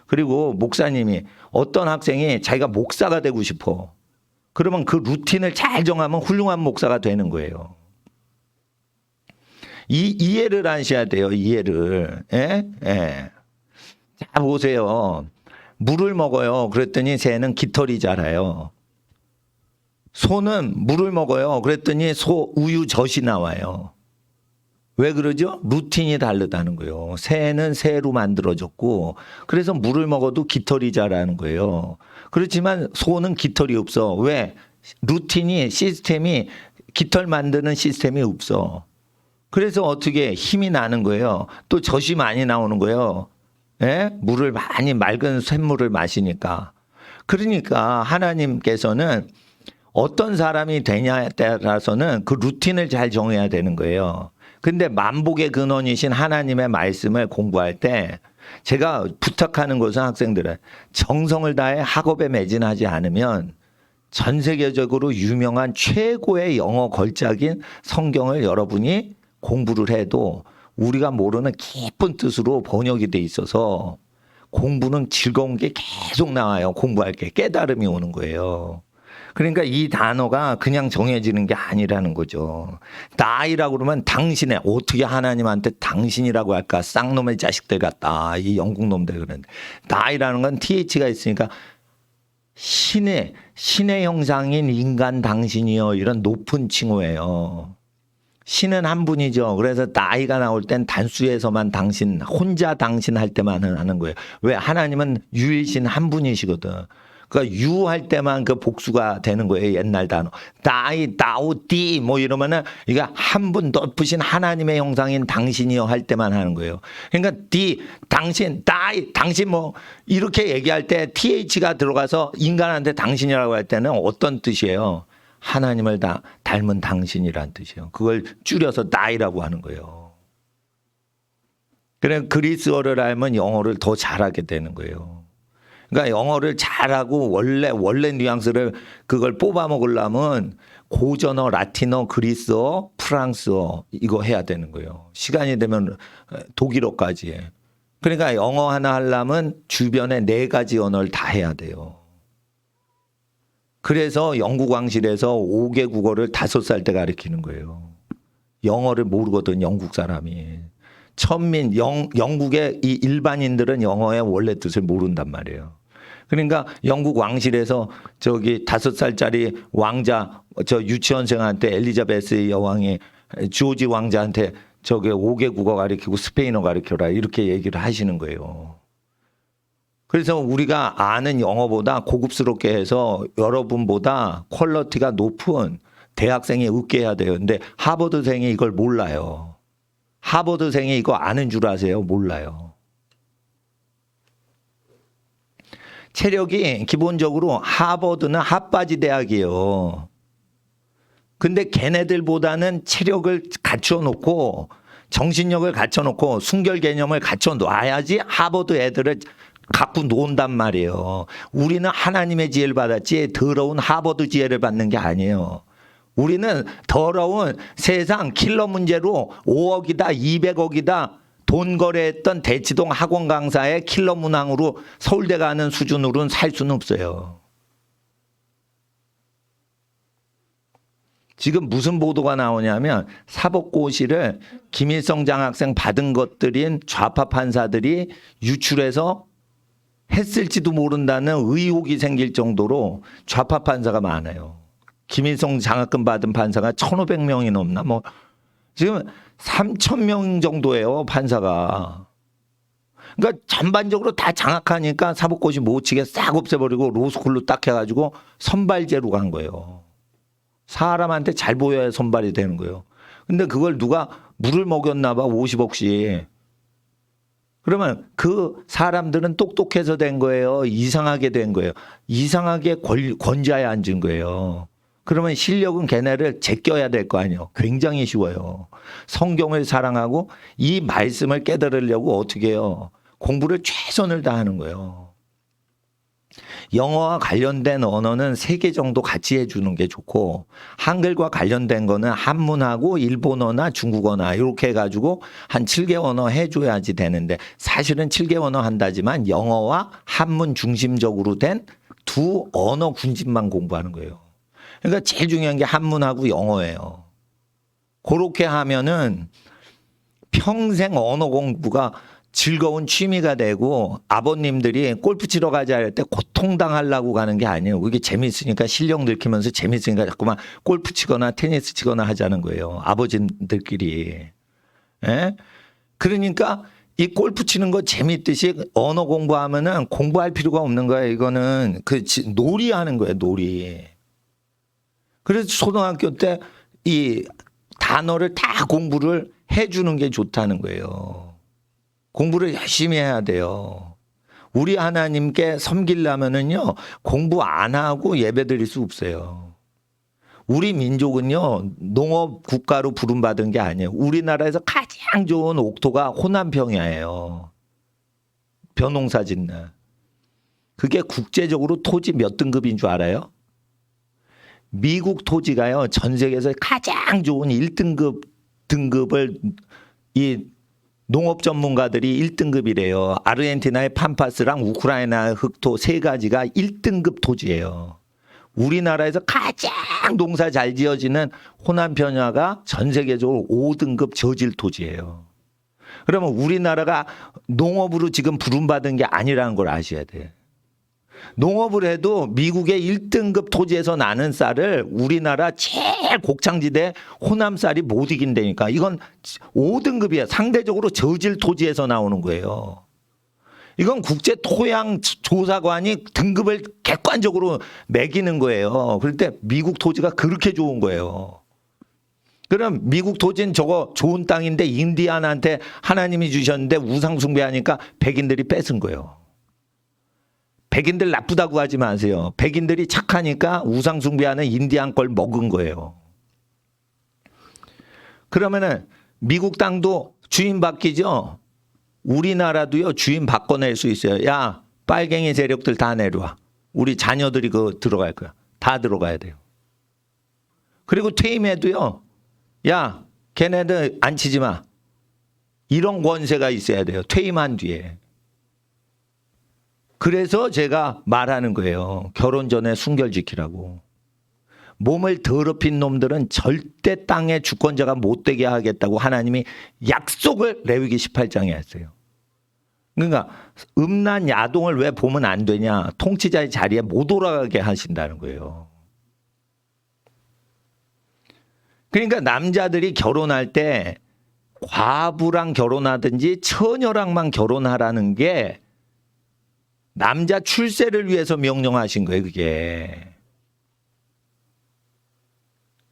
그리고 목사님이 어떤 학생이 자기가 목사가 되고 싶어. 그러면 그 루틴을 잘 정하면 훌륭한 목사가 되는 거예요. 이해를 하셔야 돼요. 이해를. 자 보세요. 물을 먹어요. 그랬더니 새는 깃털이 자라요. 소는 물을 먹어요. 그랬더니 소 우유젖이 나와요. 왜 그러죠? 루틴이 다르다는 거예요. 새는 새로 만들어졌고 그래서 물을 먹어도 깃털이 자라는 거예요. 그렇지만 소는 깃털이 없어. 왜? 루틴이 시스템이 깃털 만드는 시스템이 없어. 그래서 어떻게 힘이 나는 거예요. 또 젖이 많이 나오는 거예요. 물을 많이 맑은 샘물을 마시니까. 그러니까 하나님께서는 어떤 사람이 되냐에 따라서는 그 루틴을 잘 정해야 되는 거예요. 근데 만복의 근원이신 하나님의 말씀을 공부할 때 제가 부탁하는 것은 학생들은 정성을 다해 학업에 매진하지 않으면 전 세계적으로 유명한 최고의 영어 걸작인 성경을 여러분이 공부를 해도 우리가 모르는 깊은 뜻으로 번역이 돼 있어서 공부는 즐거운 게 계속 나와요. 공부할 게 깨달음이 오는 거예요. 그러니까 이 단어가 그냥 정해지는 게 아니라는 거죠. 나이라고 그러면 당신의 어떻게 하나님한테 당신이라고 할까? 쌍놈의 자식들 같다. 이 영국 놈들 그런데 나이라는 건 TH가 있으니까 신의 형상인 인간 당신이요, 이런 높은 칭호예요. 신은 한 분이죠. 그래서 나이가 나올 땐 단수에서만 당신, 혼자 당신 할 때만 하는 거예요. 왜? 하나님은 유일신 한 분이시거든. 그러니까 유할 때만 그 복수가 되는 거예요. 옛날 단어. 나이, 나우띠 뭐 이러면은 이거 한 분 높으신 하나님의 형상인 당신이요 할 때만 하는 거예요. 그러니까 당신, 나이, 당신 뭐 이렇게 얘기할 때 TH가 들어가서 인간한테 당신이라고 할 때는 어떤 뜻이에요? 하나님을 다 닮은 당신이란 뜻이에요. 그걸 줄여서 나이라고 하는 거예요. 그래 그리스어를 알면 영어를 더 잘하게 되는 거예요. 그러니까 영어를 잘하고 원래 뉘앙스를 그걸 뽑아 먹으려면 고전어, 라틴어, 그리스어, 프랑스어 이거 해야 되는 거예요. 시간이 되면 독일어까지 해. 그러니까 영어 하나 하려면 주변에 4가지 언어를 다 해야 돼요. 그래서 영국 왕실에서 5개 국어를 5살 때 가르치는 거예요. 영어를 모르거든, 영국 사람이. 영국의 이 일반인들은 영어의 원래 뜻을 모른단 말이에요. 그러니까 영국 왕실에서 저기 5살짜리 왕자, 저 유치원생한테 엘리자베스 여왕이 조지 왕자한테 저게 5개 국어 가르치고 스페인어 가르쳐라 이렇게 얘기를 하시는 거예요. 그래서 우리가 아는 영어보다 고급스럽게 해서 여러분보다 퀄리티가 높은 대학생이 웃게 해야 돼요. 근데 하버드생이 이걸 몰라요. 하버드생이 이거 아는 줄 아세요? 몰라요. 체력이 기본적으로 하버드는 핫바지 대학이에요. 근데 걔네들보다는 체력을 갖춰놓고 정신력을 갖춰놓고 순결 개념을 갖춰놔야지 하버드 애들을 갖고 논단 말이에요. 우리는 하나님의 지혜를 받았지 더러운 하버드 지혜를 받는 게 아니에요. 우리는 더러운 세상 킬러 문제로 5억이다 200억이다 돈 거래했던 대치동 학원 강사의 킬러 문항으로 서울대 가는 수준으로는 살 수는 없어요. 지금 무슨 보도가 나오냐면 사법고시를 김일성 장학생 받은 것들인 좌파 판사들이 유출해서 했을지도 모른다는 의혹이 생길 정도로 좌파 판사가 많아요. 김일성 장학금 받은 판사가 1,500명이 넘나? 뭐 지금 3,000명 정도예요, 판사가. 그러니까 전반적으로 다 장악하니까 사법고시 못 치게 싹 없애버리고 로스쿨로 딱 해가지고 선발제로 간 거예요. 사람한테 잘 보여야 선발이 되는 거예요. 근데 그걸 누가 물을 먹였나 봐, 50억씩. 그러면 그 사람들은 똑똑해서 된 거예요? 이상하게 된 거예요? 이상하게 권좌에 앉은 거예요. 그러면 실력은 걔네를 제껴야 될 거 아니에요. 굉장히 쉬워요. 성경을 사랑하고 이 말씀을 깨달으려고 어떻게 해요? 공부를 최선을 다하는 거예요. 영어와 관련된 언어는 3개 정도 같이 해주는 게 좋고 한글과 관련된 거는 한문하고 일본어나 중국어나 이렇게 해가지고 한 7개 언어 해줘야지 되는데 사실은 7개 언어 한다지만 영어와 한문 중심적으로 된 2 언어 군집만 공부하는 거예요. 그러니까 제일 중요한 게 한문하고 영어예요. 그렇게 하면은 평생 언어 공부가 즐거운 취미가 되고 아버님들이 골프 치러 가자 할 때 고통당하려고 가는 게 아니에요. 그게 재미있으니까 실력 늘리면서 재미있으니까 자꾸만 골프 치거나 테니스 치거나 하자는 거예요. 아버지들끼리. 예? 그러니까 이 골프 치는 거 재미있듯이 언어 공부하면은 공부할 필요가 없는 거예요. 이거는 그 놀이 하는 거예요. 놀이. 그래서 초등학교 때 이 단어를 다 공부를 해주는 게 좋다는 거예요. 공부를 열심히 해야 돼요. 우리 하나님께 섬기려면은요, 공부 안 하고 예배 드릴 수 없어요. 우리 민족은요, 농업 국가로 부름받은 게 아니에요. 우리나라에서 가장 좋은 옥토가 호남평야예요. 벼농사 짓는. 그게 국제적으로 토지 몇 등급인 줄 알아요? 미국 토지가요, 전 세계에서 가장 좋은 1등급 등급을 이 농업 전문가들이 1등급이래요. 아르헨티나의 팜파스랑 우크라이나의 흑토 3가지가 1등급 토지예요. 우리나라에서 가장 농사 잘 지어지는 호남 편야가 전 세계적으로 5등급 저질 토지예요. 그러면 우리나라가 농업으로 지금 부름받은 게 아니라는 걸 아셔야 돼요. 농업을 해도 미국의 1등급 토지에서 나는 쌀을 우리나라 제일 곡창지대 호남 쌀이 못 이긴다니까. 이건 5등급이야. 상대적으로 저질 토지에서 나오는 거예요. 이건 국제 토양 조사관이 등급을 객관적으로 매기는 거예요. 그럴 때 미국 토지가 그렇게 좋은 거예요. 그럼 미국 토지는 저거 좋은 땅인데 인디안한테 하나님이 주셨는데 우상 숭배하니까 백인들이 뺏은 거예요. 백인들 나쁘다고 하지 마세요. 백인들이 착하니까 우상 숭배하는 인디안 걸 먹은 거예요. 그러면은 미국 땅도 주인 바뀌죠. 우리나라도요 주인 바꿔낼 수 있어요. 야, 빨갱이 세력들 다 내려와. 우리 자녀들이 그 들어갈 거야. 다 들어가야 돼요. 그리고 퇴임해도요. 야, 걔네들 안 치지 마. 이런 권세가 있어야 돼요. 퇴임한 뒤에. 그래서 제가 말하는 거예요. 결혼 전에 순결 지키라고. 몸을 더럽힌 놈들은 절대 땅의 주권자가 못 되게 하겠다고 하나님이 약속을 레위기 18장에 했어요. 그러니까 음란 야동을 왜 보면 안 되냐. 통치자의 자리에 못 올라가게 하신다는 거예요. 그러니까 남자들이 결혼할 때 과부랑 결혼하든지 처녀랑만 결혼하라는 게 남자 출세를 위해서 명령하신 거예요, 그게.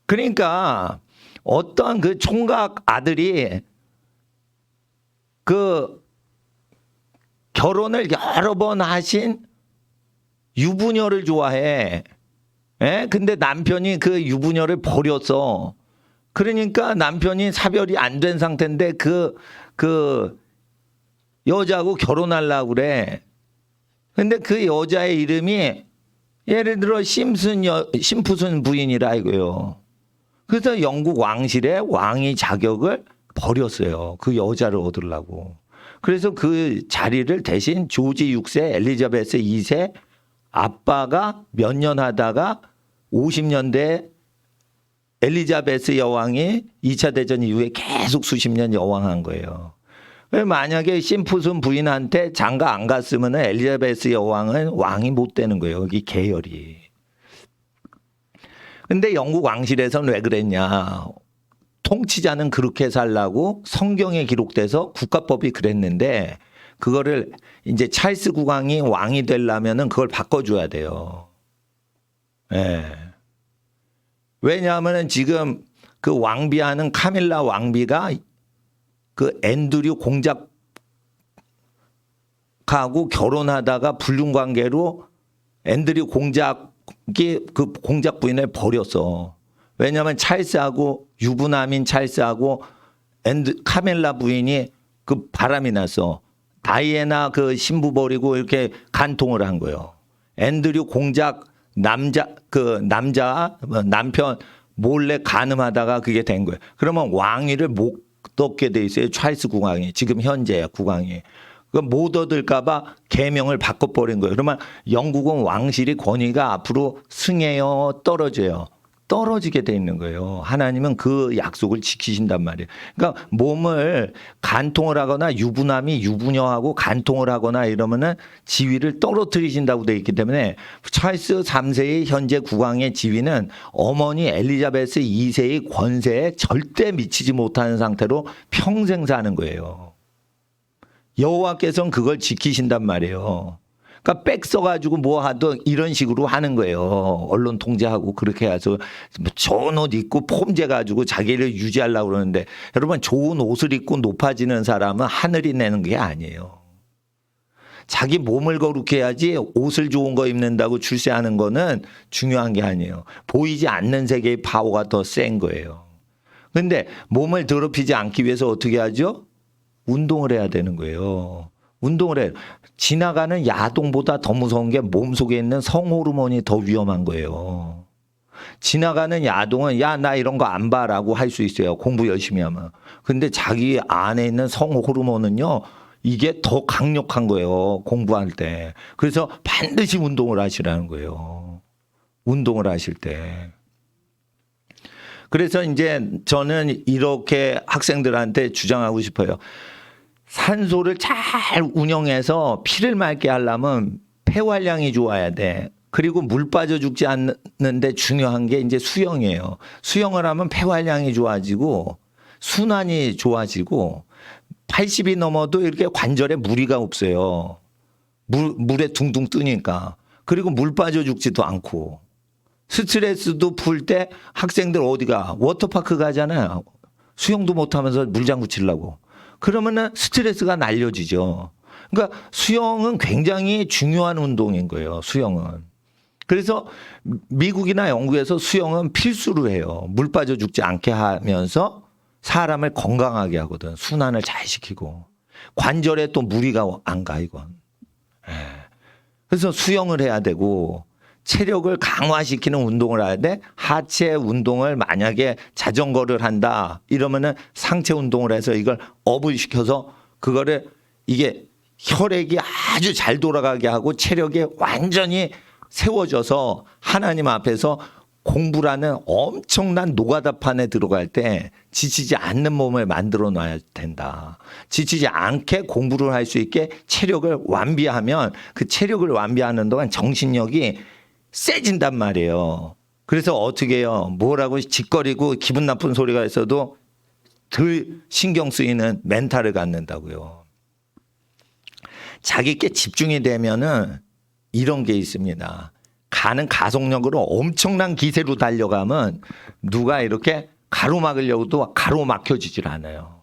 그러니까 어떤 그 총각 아들이 그 결혼을 여러 번 하신 유부녀를 좋아해. 예? 근데 남편이 그 유부녀를 버렸어. 그러니까 남편이 사별이 안 된 상태인데 그 여자하고 결혼하려고 그래. 근데 그 여자의 이름이 예를 들어 심푸슨 부인이라 이거요. 그래서 영국 왕실의 왕위 자격을 버렸어요. 그 여자를 얻으려고. 그래서 그 자리를 대신 조지 6세, 엘리자베스 2세 아빠가 몇 년 하다가 50년대 엘리자베스 여왕이 2차 대전 이후에 계속 수십 년 여왕한 거예요. 만약에 심푸슨 부인한테 장가 안 갔으면 엘리자베스 여왕은 왕이 못 되는 거예요. 여기 계열이. 근데 영국 왕실에서는 왜 그랬냐. 통치자는 그렇게 살라고 성경에 기록돼서 국가법이 그랬는데 그거를 이제 찰스 국왕이 왕이 되려면은 그걸 바꿔줘야 돼요. 예. 왜냐하면은 지금 그 왕비하는 카밀라 왕비가 그 앤드류 공작하고 결혼하다가 불륜 관계로 앤드류 공작이 그 공작 부인을 버렸어. 왜냐하면 찰스하고 유부남인 찰스하고 카밀라 부인이 그 바람이 났어. 다이애나 그 신부 버리고 이렇게 간통을 한 거예요. 앤드류 공작 남편 몰래 간음하다가 그게 된 거예요. 그러면 왕위를 못 얻게 돼 있어요. 찰스 국왕이 지금 현재 국왕이. 못 얻을까봐 계명을 바꿔버린 거예요. 그러면 영국은 왕실이 권위가 앞으로 승해요, 떨어져요. 떨어지게 돼 있는 거예요. 하나님은 그 약속을 지키신단 말이에요. 그러니까 몸을 간통을 하거나 유부남이 유부녀하고 간통을 하거나 이러면은 지위를 떨어뜨리신다고 돼 있기 때문에 찰스 3세의 현재 국왕의 지위는 어머니 엘리자베스 2세의 권세에 절대 미치지 못하는 상태로 평생 사는 거예요. 여호와께서는 그걸 지키신단 말이에요. 그러니까 백 써가지고 뭐 하든 이런 식으로 하는 거예요. 언론 통제하고 그렇게 해서 좋은 옷 입고 폼재 가지고 자기를 유지하려고 그러는데 여러분 좋은 옷을 입고 높아지는 사람은 하늘이 내는 게 아니에요. 자기 몸을 거룩해 해야지 옷을 좋은 거 입는다고 출세하는 거는 중요한 게 아니에요. 보이지 않는 세계의 파워가 더 센 거예요. 그런데 몸을 더럽히지 않기 위해서 어떻게 하죠? 운동을 해야 되는 거예요. 운동을 해요. 지나가는 야동보다 더 무서운 게 몸속에 있는 성호르몬이 더 위험한 거예요. 지나가는 야동은 야, 나 이런 거 안 봐라고 할 수 있어요. 공부 열심히 하면. 근데 자기 안에 있는 성호르몬은요. 이게 더 강력한 거예요. 공부할 때. 그래서 반드시 운동을 하시라는 거예요. 운동을 하실 때. 그래서 이제 저는 이렇게 학생들한테 주장하고 싶어요. 산소를 잘 운영해서 피를 맑게 하려면 폐활량이 좋아야 돼. 그리고 물 빠져 죽지 않는데 중요한 게 이제 수영이에요. 수영을 하면 폐활량이 좋아지고 순환이 좋아지고 80이 넘어도 이렇게 관절에 무리가 없어요. 물에 둥둥 뜨니까. 그리고 물 빠져 죽지도 않고. 스트레스도 풀 때 학생들 어디가 워터파크 가잖아요. 수영도 못하면서 물장구 치려고. 그러면은 스트레스가 날려지죠. 그러니까 수영은 굉장히 중요한 운동인 거예요. 수영은. 그래서 미국이나 영국에서 수영은 필수로 해요. 물 빠져 죽지 않게 하면서 사람을 건강하게 하거든. 순환을 잘 시키고. 관절에 또 무리가 안 가, 이건. 그래서 수영을 해야 되고 체력을 강화시키는 운동을 해야 돼. 하체 운동을 만약에 자전거를 한다 이러면은 상체 운동을 해서 이걸 업을 시켜서 그거를 이게 혈액이 아주 잘 돌아가게 하고 체력이 완전히 세워져서 하나님 앞에서 공부라는 엄청난 노가다판에 들어갈 때 지치지 않는 몸을 만들어 놔야 된다. 지치지 않게 공부를 할 수 있게 체력을 완비하면 그 체력을 완비하는 동안 정신력이 세진단 말이에요. 그래서 어떻게 해요? 뭐라고 짓거리고 기분 나쁜 소리가 있어도 덜 신경 쓰이는 멘탈을 갖는다고요. 자기께 집중이 되면은 이런 게 있습니다. 가는 가속력으로 엄청난 기세로 달려가면 누가 이렇게 가로막으려고도 가로막혀지질 않아요.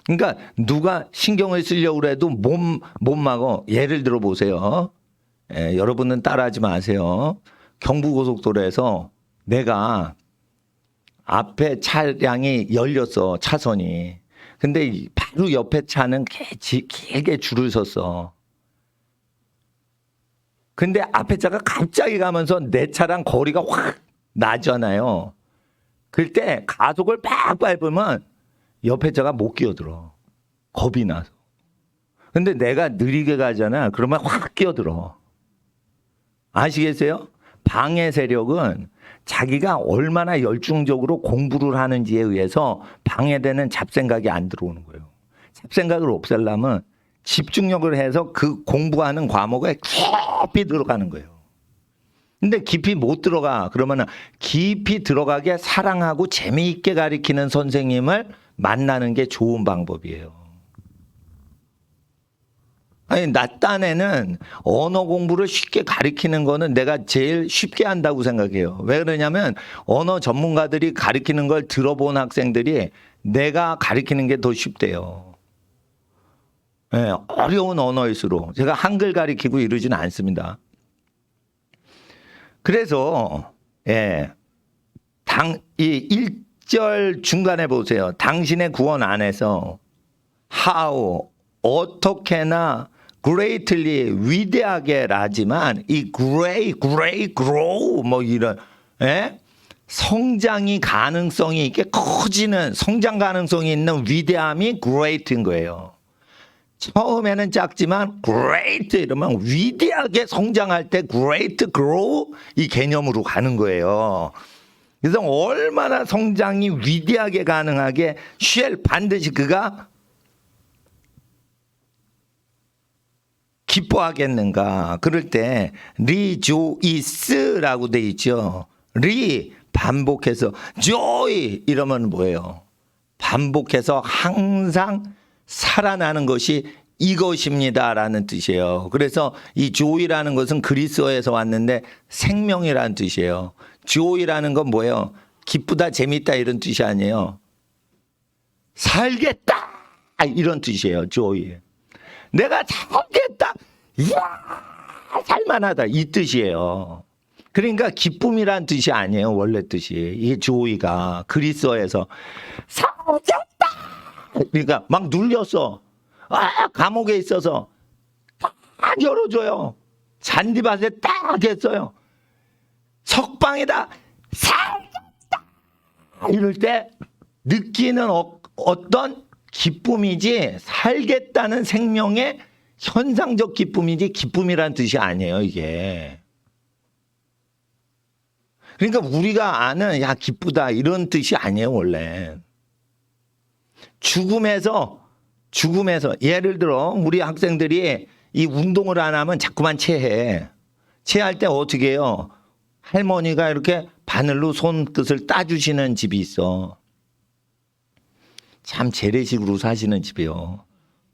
그러니까 누가 신경을 쓰려고 해도 못 막어. 예를 들어 보세요. 여러분은 따라하지 마세요. 경부고속도로에서 내가 앞에 차량이 열렸어. 차선이. 근데 바로 옆에 차는 길게 줄을 섰어. 근데 앞에 차가 갑자기 가면서 내 차랑 거리가 확 나잖아요. 그럴 때 가속을 빡 밟으면 옆에 차가 못 끼어들어. 겁이 나서. 근데 내가 느리게 가잖아. 그러면 확 끼어들어. 아시겠어요? 방해 세력은 자기가 얼마나 열중적으로 공부를 하는지에 의해서 방해되는 잡생각이 안 들어오는 거예요. 잡생각을 없애려면 집중력을 해서 그 공부하는 과목에 깊이 들어가는 거예요. 근데 깊이 못 들어가. 그러면 깊이 들어가게 사랑하고 재미있게 가르치는 선생님을 만나는 게 좋은 방법이에요. 아니, 나 딴에는 언어 공부를 쉽게 가르치는 거는 내가 제일 쉽게 한다고 생각해요. 왜 그러냐면 언어 전문가들이 가르치는 걸 들어본 학생들이 내가 가르치는 게 더 쉽대요. 네, 어려운 언어일수록 제가 한글 가리키고 이러지는 않습니다. 그래서 이 1절 중간에 보세요. 당신의 구원 안에서 how 어떻게나 greatly 위대하게라지만 이 grow 뭐 이런 성장이 가능성이 있게 커지는 성장 가능성이 있는 위대함이 great인 거예요. 처음에는 작지만 great 이러면 위대하게 성장할 때 great grow 이 개념으로 가는 거예요. 그래서 얼마나 성장이 위대하게 가능하게 shall 반드시 그가 기뻐하겠는가. 그럴 때 rejoice라고 돼 있죠. 반복해서 joy 이러면 뭐예요? 반복해서 항상 살아나는 것이 이것입니다라는 뜻이에요. 그래서 이 joy라는 것은 그리스어에서 왔는데 생명이라는 뜻이에요. joy라는 건 뭐예요? 기쁘다, 재밌다 이런 뜻이 아니에요. 살겠다 이런 뜻이에요. joy. 내가 살겠다. 이야, 살만하다 이 뜻이에요. 그러니까 기쁨이란 뜻이 아니에요. 원래 뜻이. 이게 joy가 그리스어에서 살겠다. 그러니까 막 눌렸어. 감옥에 있어서 딱 열어줘요. 잔디밭에 딱 했어요. 석방이다. 살겠다. 이럴 때 느끼는 어떤 기쁨이지 살겠다는 생명의 현상적 기쁨이지 기쁨이라는 뜻이 아니에요. 이게. 그러니까 우리가 아는 야 기쁘다 이런 뜻이 아니에요. 원래. 죽음에서 예를 들어 우리 학생들이 이 운동을 안 하면 자꾸만 체해. 체할 때 어떻게 해요? 할머니가 이렇게 바늘로 손끝을 따주시는 집이 있어. 참 재래식으로 사시는 집이요.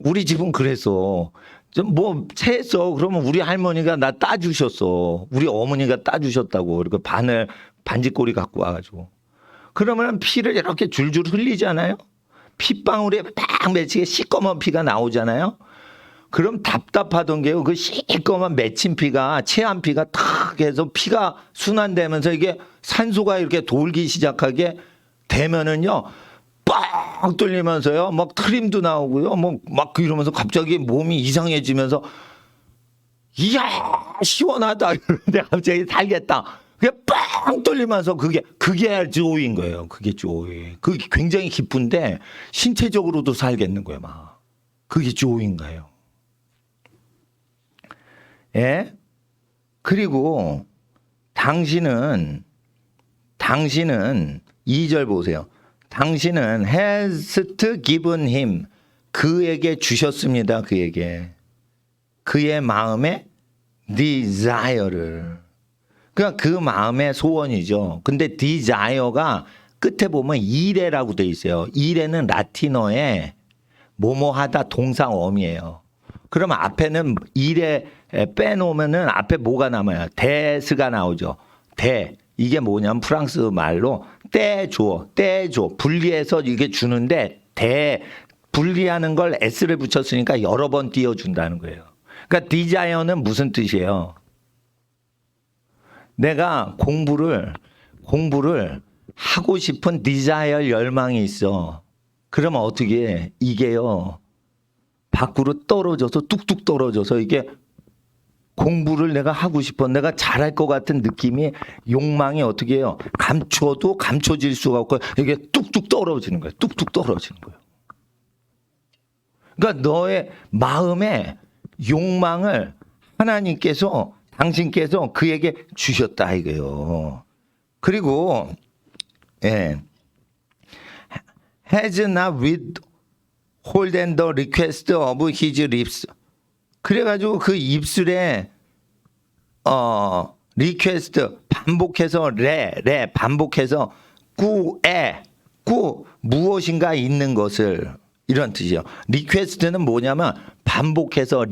우리 집은 그랬어. 뭐 체했어. 그러면 우리 할머니가 나 따주셨어. 우리 어머니가 따주셨다고. 이렇게 바늘 반지꼬리 갖고 와가지고. 그러면 피를 이렇게 줄줄 흘리잖아요. 핏방울에 딱 맺히게 시꺼먼 피가 나오잖아요. 그럼 답답하던 게요. 그 시꺼먼 맺힌 피가 체한 피가 탁 해서 피가 순환되면서 이게 산소가 이렇게 돌기 시작하게 되면은요. 뻥 뚫리면서요. 막 트림도 나오고요. 뭐 막 이러면서 갑자기 몸이 이상해지면서 이야 시원하다 이러는데 갑자기 살겠다. 그게 뻥 뚫리면서 그게 조인 거예요. 그게 조이. 그게 굉장히 기쁜데 신체적으로도 살겠는 거예요. 막 그게 조인 거예요. 예? 그리고 당신은 2절 보세요. 당신은 has given him 그에게 주셨습니다. 그의 마음의 desire를. 그러니까 그 마음의 소원이죠. 근데 desire가 끝에 보면 이레라고 돼 있어요. 이레는 라틴어에 뭐뭐하다 동사어미예요. 그러면 앞에는 이레 빼놓으면은 앞에 뭐가 남아요? 데스가 나오죠. 이게 뭐냐면 프랑스 말로 떼줘 분리해서 이게 주는데 분리하는 걸 s를 붙였으니까 여러 번 띄워준다는 거예요. 그러니까 디자이어는 무슨 뜻이에요? 내가 공부를 하고 싶은 디자이어 열망이 있어. 그러면 어떻게 해? 이게요 밖으로 떨어져서 뚝뚝 떨어져서 이게 공부를 내가 하고 싶어. 내가 잘할 것 같은 느낌이 욕망이 어떻게 해요? 감춰도 감춰질 수가 없고 이게 뚝뚝 떨어지는 거예요. 뚝뚝 떨어지는 거예요. 그러니까 너의 마음의 욕망을 하나님께서 당신께서 그에게 주셨다 이거예요. 그리고 has not withholden the request of his lips. 그래가지고 그 입술에 리퀘스트 반복해서 반복해서 꾸 무엇인가 있는 것을 이런 뜻이요. 리퀘스트는 뭐냐면 반복해서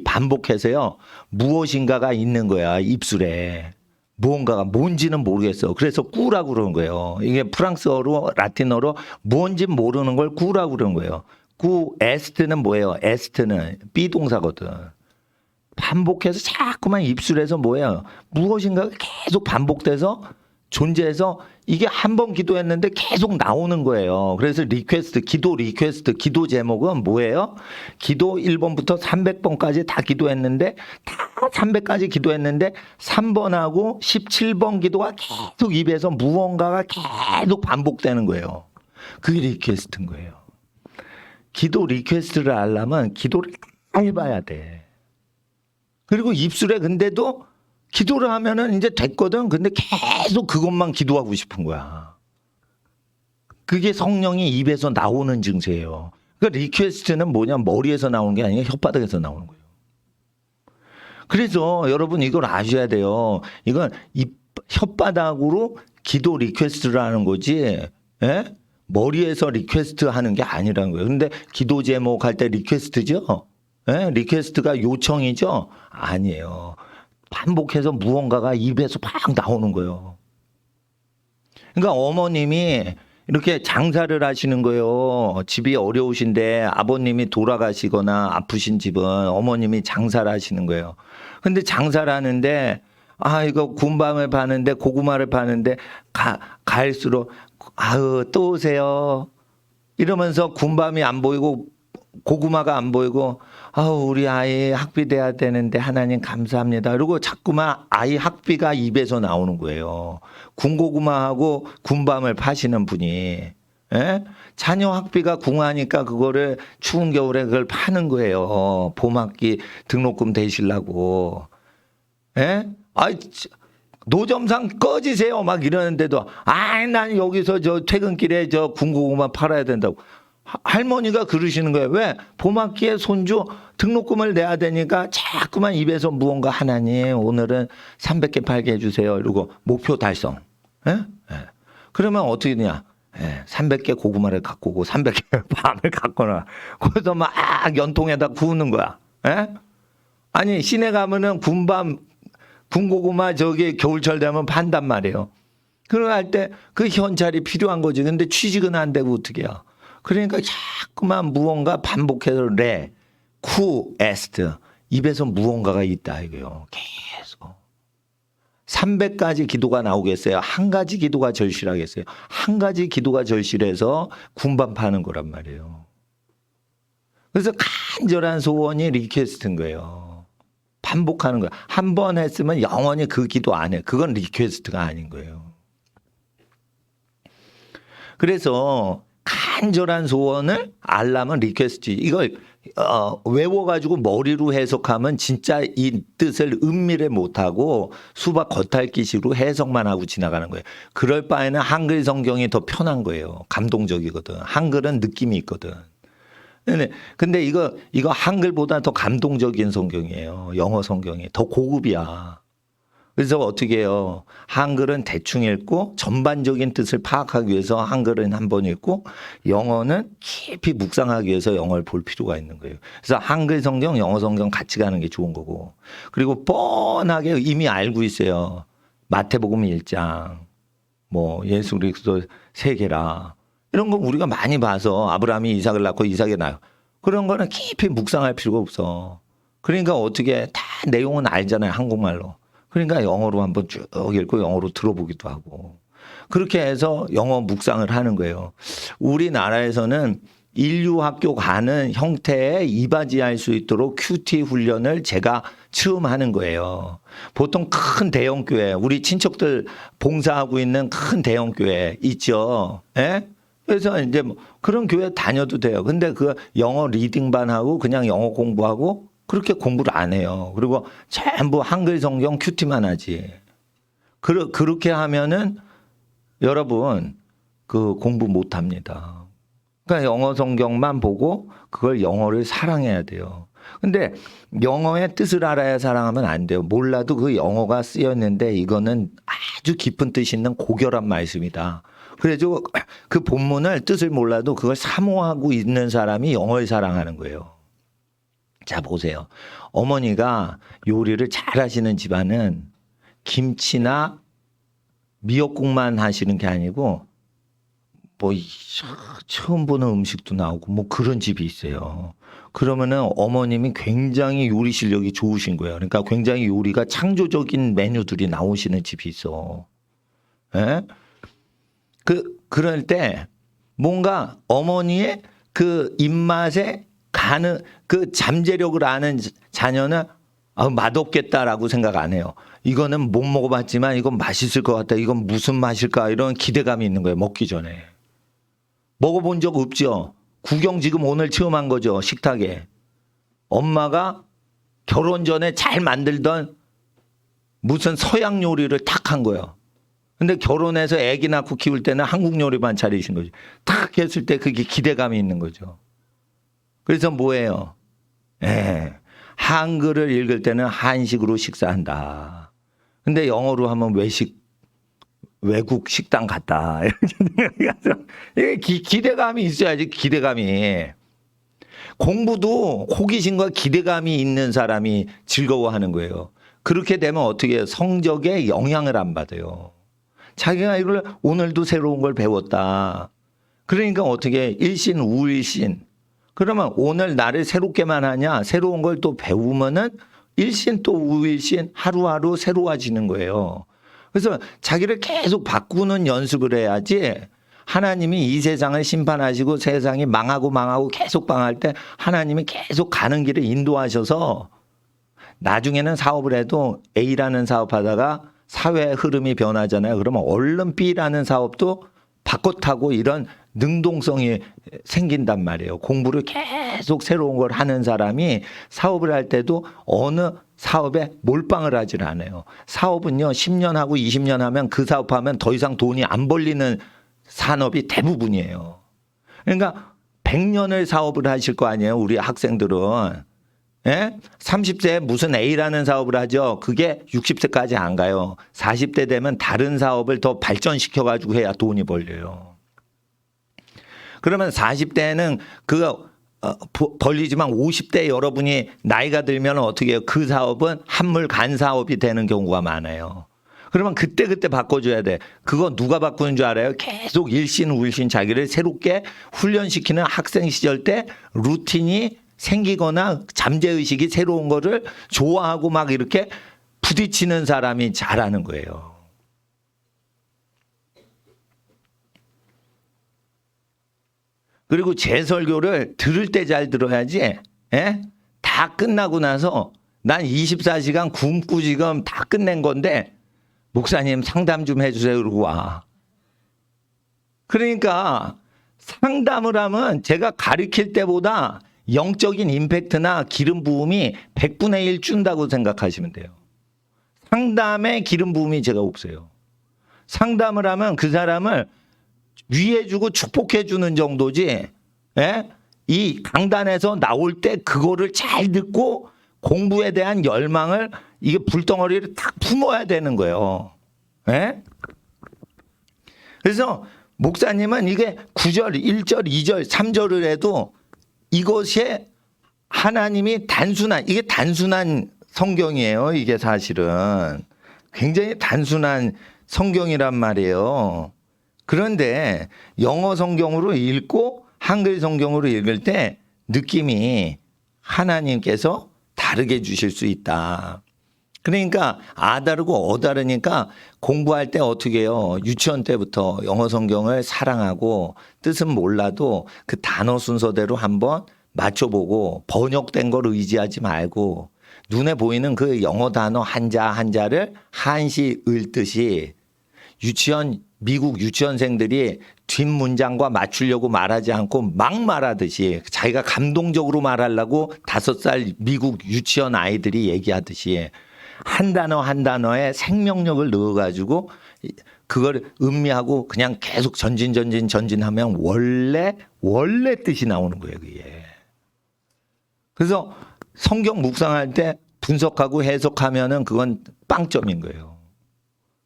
반복해서요 무엇인가가 있는 거야 입술에. 무언가가 뭔지는 모르겠어. 그래서 꾸라고 그러는 거예요. 이게 프랑스어로 라틴어로 뭔지 모르는 걸 꾸라고 그러는 거예요. 에스트는 뭐예요? 에스트는 비동사거든. 반복해서 자꾸만 입술에서 뭐예요? 무엇인가 계속 반복돼서 존재해서 이게 한 번 기도했는데 계속 나오는 거예요. 그래서 기도 제목은 뭐예요? 기도 1번부터 300번까지 다 기도했는데 다 300까지 기도했는데 3번하고 17번 기도가 계속 입에서 무언가가 계속 반복되는 거예요. 그게 리퀘스트인 거예요. 기도 리퀘스트를 하려면 기도를 다 해봐야 돼. 그리고 입술에 근데도 기도를 하면은 이제 됐거든. 근데 계속 그것만 기도하고 싶은 거야. 그게 성령이 입에서 나오는 증세예요. 그러니까 리퀘스트는 뭐냐? 머리에서 나오는 게 아니라 혓바닥에서 나오는 거예요. 그래서 여러분 이걸 아셔야 돼요. 이건 혓바닥으로 기도 리퀘스트를 하는 거지. 예? 머리에서 리퀘스트 하는 게 아니라는 거예요. 근데 기도 제목 할 때 리퀘스트죠? 예? 리퀘스트가 요청이죠? 아니에요. 반복해서 무언가가 입에서 막 나오는 거예요. 그러니까 어머님이 이렇게 장사를 하시는 거예요. 집이 어려우신데 아버님이 돌아가시거나 아프신 집은 어머님이 장사를 하시는 거예요. 근데 장사를 하는데 이거 군밤을 파는데 고구마를 파는데 갈수록 또 오세요. 이러면서 군밤이 안 보이고 고구마가 안 보이고 우리 아이 학비 돼야 되는데 하나님 감사합니다. 그리고 자꾸만 아이 학비가 입에서 나오는 거예요. 군고구마하고 군밤을 파시는 분이. 예? 자녀 학비가 궁하니까 그거를 추운 겨울에 그걸 파는 거예요. 봄학기 등록금 대시려고. 예? 노점상 꺼지세요 막 이러는데도 난 여기서 저 퇴근길에 저 군고구마 팔아야 된다고. 할머니가 그러시는 거예요. 왜? 봄학기에 손주 등록금을 내야 되니까 자꾸만 입에서 무언가 하나님 오늘은 300개 팔게 해주세요. 이러고 목표 달성. 예? 예. 그러면 어떻게 되냐? 예, 300개 고구마를 갖고 오고 300개 밤을 갖거나 거기서 막 연통에다 구우는 거야. 예? 아니 시내 가면은 군밤 군고구마 저기 겨울철 되면 판단 말이에요. 그러고 할 때 그 현찰이 필요한 거지. 근데 취직은 안 되고 어떻게 해요? 그러니까 자꾸만 무언가 반복해서 레, 쿠, 에스트 입에서 무언가가 있다 이거요. 계속 300가지 기도가 나오겠어요? 한 가지 기도가 절실하겠어요? 한 가지 기도가 절실해서 군밤 파는 거란 말이에요. 그래서 간절한 소원이 리퀘스트인 거예요. 반복하는 거예요. 한 번 했으면 영원히 그 기도 안 해. 그건 리퀘스트가 아닌 거예요. 그래서 간절한 소원을 알라면 리퀘스트 이걸 외워가지고 머리로 해석하면 진짜 이 뜻을 음미를 못하고 수박 겉핥기식으로 해석만 하고 지나가는 거예요. 그럴 바에는 한글 성경이 더 편한 거예요. 감동적이거든. 한글은 느낌이 있거든. 근데 이거 한글보다 더 감동적인 성경이에요. 영어 성경이 더 고급이야. 그래서 어떻게 해요? 한글은 대충 읽고 전반적인 뜻을 파악하기 위해서 한글은 한 번 읽고 영어는 깊이 묵상하기 위해서 영어를 볼 필요가 있는 거예요. 그래서 한글 성경, 영어 성경 같이 가는 게 좋은 거고. 그리고 뻔하게 이미 알고 있어요. 마태복음 1장, 뭐 예수 그리스도 세계라. 이런 거 우리가 많이 봐서 아브라함이 이삭을 낳고 이삭이 낳아요. 그런 거는 깊이 묵상할 필요가 없어. 그러니까 어떻게 다 내용은 알잖아요. 한국말로. 그러니까 영어로 한번 쭉 읽고 영어로 들어보기도 하고 그렇게 해서 영어 묵상을 하는 거예요. 우리나라에서는 인류학교 가는 형태에 이바지할 수 있도록 큐티 훈련을 제가 처음 하는 거예요. 보통 큰 대형교회 우리 친척들 봉사하고 있는 큰 대형교회 있죠. 예? 그래서 이제 뭐 그런 교회 다녀도 돼요. 근데 그 영어 리딩반하고 그냥 영어 공부하고 그렇게 공부를 안 해요. 그리고 전부 한글 성경 큐티만 하지. 그렇게 하면은 여러분 그 공부 못 합니다. 그러니까 영어 성경만 보고 그걸 영어를 사랑해야 돼요. 근데 영어의 뜻을 알아야 사랑하면 안 돼요. 몰라도 그 영어가 쓰였는데 이거는 아주 깊은 뜻이 있는 고결한 말씀이다. 그래서 그 본문을 뜻을 몰라도 그걸 사모하고 있는 사람이 영어를 사랑하는 거예요. 자, 보세요. 어머니가 요리를 잘 하시는 집안은 김치나 미역국만 하시는 게 아니고 뭐 처음 보는 음식도 나오고 뭐 그런 집이 있어요. 그러면은 어머님이 굉장히 요리 실력이 좋으신 거예요. 그러니까 굉장히 요리가 창조적인 메뉴들이 나오시는 집이 있어. 예? 그럴 때 뭔가 어머니의 그 입맛에 가는 그 잠재력을 아는 자녀는 맛없겠다라고 생각 안 해요. 이거는 못 먹어봤지만 이건 맛있을 것 같다. 이건 무슨 맛일까? 이런 기대감이 있는 거예요. 먹기 전에. 먹어본 적 없죠? 구경 지금 오늘 처음 한 거죠. 식탁에. 엄마가 결혼 전에 잘 만들던 무슨 서양 요리를 탁 한 거예요. 근데 결혼해서 아기 낳고 키울 때는 한국 요리만 차리신 거죠. 탁 했을 때 그게 기대감이 있는 거죠. 그래서 뭐예요? 한글을 읽을 때는 한식으로 식사한다. 근데 영어로 하면 외국 식당 갔다. 이게 기대감이 있어야지, 기대감이. 공부도 호기심과 기대감이 있는 사람이 즐거워하는 거예요. 그렇게 되면 어떻게 해요? 성적에 영향을 안 받아요. 자기가 이걸 오늘도 새로운 걸 배웠다. 그러니까 어떻게 일신 우일신. 그러면 오늘 나를 새롭게만 하냐? 새로운 걸 또 배우면은 일신 또 우일신 하루하루 새로워지는 거예요. 그래서 자기를 계속 바꾸는 연습을 해야지 하나님이 이 세상을 심판하시고 세상이 망하고 계속 망할 때 하나님이 계속 가는 길을 인도하셔서 나중에는 사업을 해도 A라는 사업하다가 사회 흐름이 변하잖아요. 그러면 얼른 B라는 사업도 바꿔타고 이런 능동성이 생긴단 말이에요. 공부를 계속 새로운 걸 하는 사람이 사업을 할 때도 어느 사업에 몰빵을 하질 않아요. 사업은요, 10년 하고 20년 하면 그 사업하면 더 이상 돈이 안 벌리는 산업이 대부분이에요. 그러니까 100년을 사업을 하실 거 아니에요, 우리 학생들은. 예? 30세에 무슨 A라는 사업을 하죠. 그게 60세까지 안 가요. 40대 되면 다른 사업을 더 발전시켜가지고 해야 돈이 벌려요. 그러면 40대에는 벌리지만 50대 여러분이 나이가 들면 어떻게 해요? 그 사업은 한물 간 사업이 되는 경우가 많아요. 그러면 그때 바꿔줘야 돼. 그거 누가 바꾸는 줄 알아요? 계속 일신울신 자기를 새롭게 훈련시키는 학생 시절 때 루틴이 생기거나 잠재의식이 새로운 거를 좋아하고 막 이렇게 부딪히는 사람이 잘하는 거예요. 그리고 제 설교를 들을 때 잘 들어야지. 예? 다 끝나고 나서 난 24시간 굶고 지금 다 끝낸 건데 목사님 상담 좀 해주세요 그러고 와. 그러니까 상담을 하면 제가 가르칠 때보다 영적인 임팩트나 기름 부음이 100분의 1 준다고 생각하시면 돼요. 상담에 기름 부음이 제가 없어요. 상담을 하면 그 사람을 위해 주고 축복해 주는 정도지. 예? 이 강단에서 나올 때 그거를 잘 듣고 공부에 대한 열망을 이게 불덩어리를 딱 품어야 되는 거예요. 예? 그래서 목사님은 이게 9절, 1절, 2절, 3절을 해도 이것이 하나님이 이게 단순한 성경이에요. 이게 사실은 굉장히 단순한 성경이란 말이에요. 그런데 영어 성경으로 읽고 한글 성경으로 읽을 때 느낌이 하나님께서 다르게 주실 수 있다. 그러니까 다르고 다르니까 공부할 때 어떻게 해요? 유치원 때부터 영어 성경을 사랑하고 뜻은 몰라도 그 단어 순서대로 한번 맞춰보고 번역된 걸 의지하지 말고 눈에 보이는 그 영어 단어 한자 한자를 한시 읽듯이 미국 유치원생들이 뒷문장과 맞추려고 말하지 않고 막 말하듯이 자기가 감동적으로 말하려고 5살 미국 유치원 아이들이 얘기하듯이 한 단어 한 단어에 생명력을 넣어가지고 그걸 음미하고 그냥 계속 전진하면 원래 뜻이 나오는 거예요, 그게. 그래서 성경 묵상할 때 분석하고 해석하면은 그건 빵점인 거예요.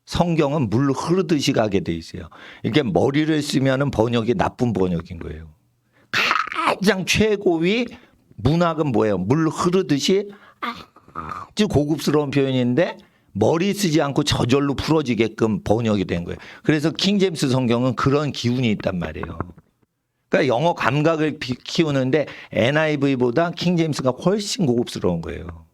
성경은 물 흐르듯이 가게 돼 있어요. 이게 머리를 쓰면은 번역이 나쁜 번역인 거예요. 가장 최고위 문학은 뭐예요? 물 흐르듯이 아주 고급스러운 표현인데 머리 쓰지 않고 저절로 풀어지게끔 번역이 된 거예요. 그래서 킹제임스 성경은 그런 기운이 있단 말이에요. 그러니까 영어 감각을 키우는데 NIV보다 킹제임스가 훨씬 고급스러운 거예요.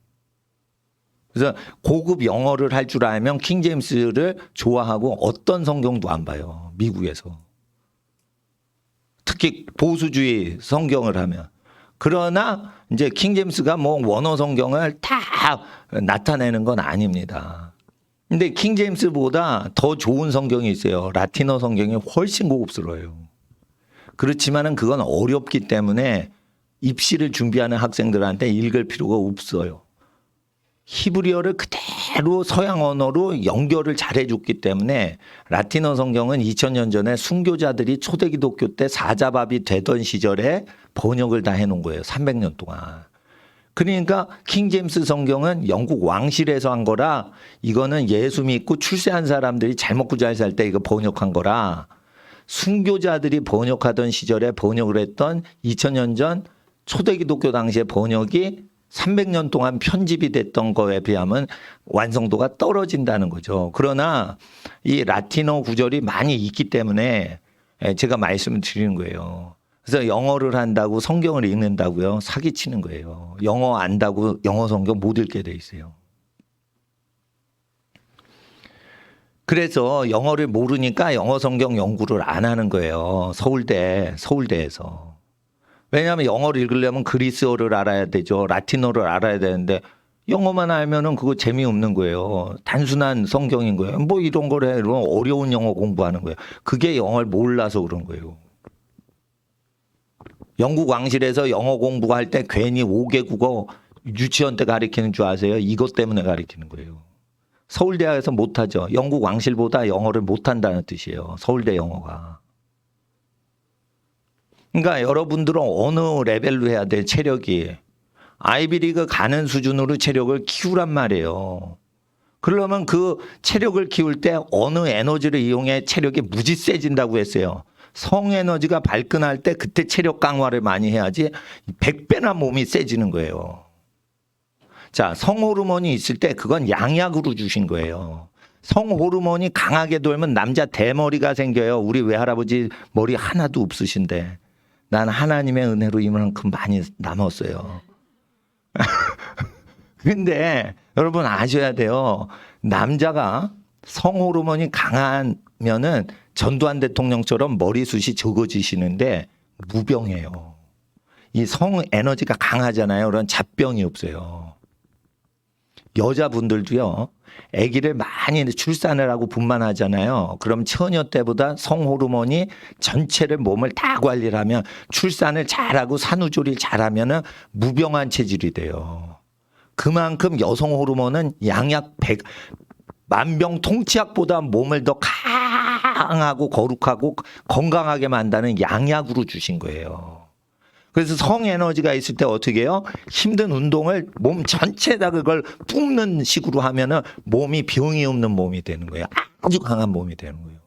그래서 고급 영어를 할 줄 알면 킹제임스를 좋아하고 어떤 성경도 안 봐요. 미국에서. 특히 보수주의 성경을 하면. 그러나 이제 킹제임스가 뭐 원어 성경을 다 나타내는 건 아닙니다. 근데 킹제임스보다 더 좋은 성경이 있어요. 라틴어 성경이 훨씬 고급스러워요. 그렇지만은 그건 어렵기 때문에 입시를 준비하는 학생들한테 읽을 필요가 없어요. 히브리어를 그대로 서양 언어로 연결을 잘 해줬기 때문에 라틴어 성경은 2000년 전에 순교자들이 초대기독교 때 사자밥이 되던 시절에 번역을 다 해놓은 거예요. 300년 동안. 그러니까 킹제임스 성경은 영국 왕실에서 한 거라 이거는 예수 믿고 출세한 사람들이 잘 먹고 잘 살 때 이거 번역한 거라 순교자들이 번역하던 시절에 번역을 했던 2000년 전 초대기독교 당시의 번역이 300년 동안 편집이 됐던 거에 비하면 완성도가 떨어진다는 거죠. 그러나 이 라틴어 구절이 많이 있기 때문에 제가 말씀을 드리는 거예요. 그래서 영어를 한다고 성경을 읽는다고요? 사기치는 거예요. 영어 안다고 영어 성경 못 읽게 돼 있어요. 그래서 영어를 모르니까 영어 성경 연구를 안 하는 거예요. 서울대에서. 왜냐하면 영어를 읽으려면 그리스어를 알아야 되죠. 라틴어를 알아야 되는데 영어만 알면은 그거 재미없는 거예요. 단순한 성경인 거예요. 뭐 이런 걸 해. 이런 어려운 영어 공부하는 거예요. 그게 영어를 몰라서 그런 거예요. 영국 왕실에서 영어 공부할 때 괜히 5개 국어 유치원 때 가르치는 줄 아세요? 이것 때문에 가르치는 거예요. 서울대학에서 못하죠. 영국 왕실보다 영어를 못한다는 뜻이에요. 서울대 영어가. 그러니까 여러분들은 어느 레벨로 해야 돼, 체력이. 아이비리그 가는 수준으로 체력을 키우란 말이에요. 그러면 그 체력을 키울 때 어느 에너지를 이용해 체력이 무지 세진다고 했어요. 성에너지가 발끈할 때 그때 체력 강화를 많이 해야지 100배나 몸이 세지는 거예요. 자, 성호르몬이 있을 때 그건 양약으로 주신 거예요. 성호르몬이 강하게 돌면 남자 대머리가 생겨요. 우리 외할아버지 머리 하나도 없으신데 난 하나님의 은혜로 이만큼 많이 남았어요. 근데 여러분 아셔야 돼요. 남자가 성호르몬이 강하면은 전두환 대통령처럼 머리숱이 적어지시는데 무병해요. 이 성 에너지가 강하잖아요. 그런 잡병이 없어요. 여자분들도요. 아기를 많이 출산을 하고 분만하잖아요. 그럼 처녀 때보다 성호르몬이 전체를 몸을 다 관리를 하면 출산을 잘하고 산후조리를 잘하면 무병한 체질이 돼요. 그만큼 여성 호르몬은 양약 100, 만병통치약보다 몸을 더 강하고 거룩하고 건강하게 만드는 양약으로 주신 거예요. 그래서 성에너지가 있을 때 어떻게 해요? 힘든 운동을 몸 전체에다 그걸 뿜는 식으로 하면은 몸이 병이 없는 몸이 되는 거예요. 아주 강한 몸이 되는 거예요.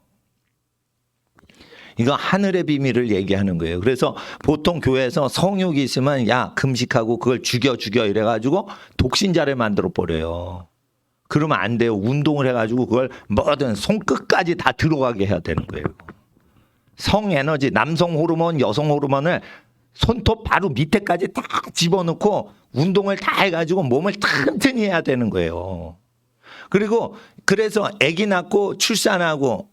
이거 하늘의 비밀을 얘기하는 거예요. 그래서 보통 교회에서 성욕이 있으면 야 금식하고 그걸 죽여 이래가지고 독신자를 만들어 버려요. 그러면 안 돼요. 운동을 해가지고 그걸 뭐든 손끝까지 다 들어가게 해야 되는 거예요. 성에너지, 남성 호르몬, 여성 호르몬을 손톱 바로 밑에까지 다 집어넣고 운동을 다 해가지고 몸을 튼튼히 해야 되는 거예요. 그리고 그래서 아기 낳고 출산하고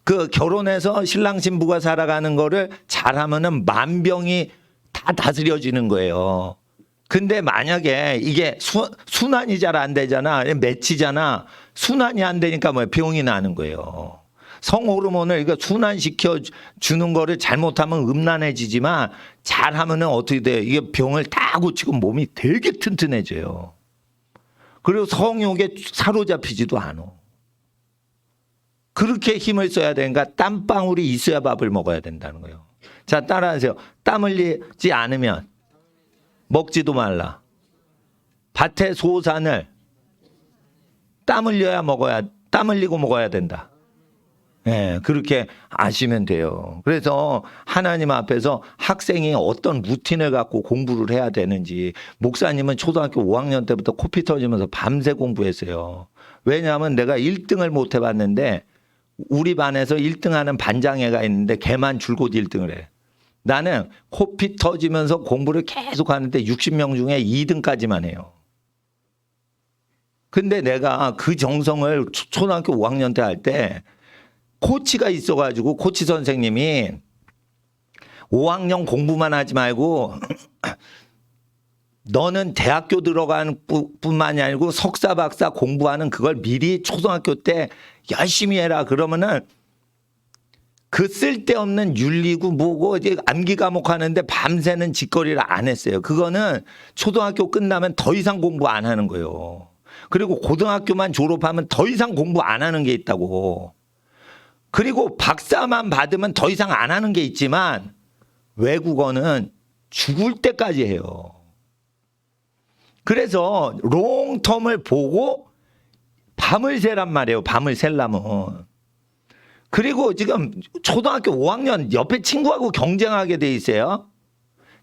그 결혼해서 신랑 신부가 살아가는 거를 잘하면은 만병이 다 다스려지는 거예요. 근데 만약에 이게 순환이 잘 안 되잖아. 맺히잖아. 순환이 안 되니까 뭐 병이 나는 거예요. 성호르몬을 이거 순환시켜 주는 거를 잘못하면 음란해지지만 잘하면은 어떻게 돼? 이게 병을 다 고치고 몸이 되게 튼튼해져요. 그리고 성욕에 사로잡히지도 않아. 그렇게 힘을 써야 되니까 땀방울이 있어야 밥을 먹어야 된다는 거예요. 자, 따라하세요. 땀 흘리지 않으면 먹지도 말라. 밭의 소산을 땀 흘리고 먹어야 된다. 예, 그렇게 아시면 돼요. 그래서 하나님 앞에서 학생이 어떤 루틴을 갖고 공부를 해야 되는지, 목사님은 초등학교 5학년 때부터 코피 터지면서 밤새 공부했어요. 왜냐하면 내가 1등을 못 해봤는데 우리 반에서 1등하는 반장애가 있는데 걔만 줄곧 1등을 해. 나는 코피 터지면서 공부를 계속 하는데 60명 중에 2등까지만 해요. 근데 내가 그 정성을 초등학교 5학년 때 할 때 코치가 있어가지고 코치 선생님이 5학년 공부만 하지 말고 너는 대학교 들어간 뿐만이 아니고 석사 박사 공부하는 그걸 미리 초등학교 때 열심히 해라. 그러면은 그 쓸데없는 윤리고 뭐고 이제 암기 과목 하는데 밤새는 짓거리를 안 했어요. 그거는 초등학교 끝나면 더 이상 공부 안 하는 거예요. 그리고 고등학교만 졸업하면 더 이상 공부 안 하는 게 있다고. 그리고 박사만 받으면 더 이상 안 하는 게 있지만 외국어는 죽을 때까지 해요. 그래서 롱텀을 보고 밤을 새란 말이에요. 밤을 새려면. 그리고 지금 초등학교 5학년 옆에 친구하고 경쟁하게 돼 있어요.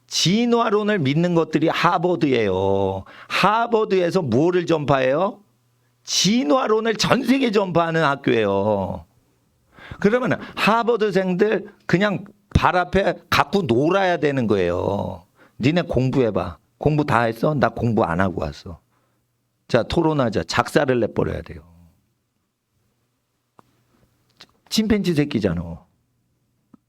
진화론을 믿는 것들이 하버드예요. 하버드에서 뭐를 전파해요? 진화론을 전 세계 전파하는 학교예요. 그러면 하버드생들 그냥 발 앞에 갖고 놀아야 되는 거예요. 니네 공부해봐. 공부 다 했어? 나 공부 안 하고 왔어. 자, 토론하자. 작사를 내버려야 돼요. 침팬지 새끼잖아.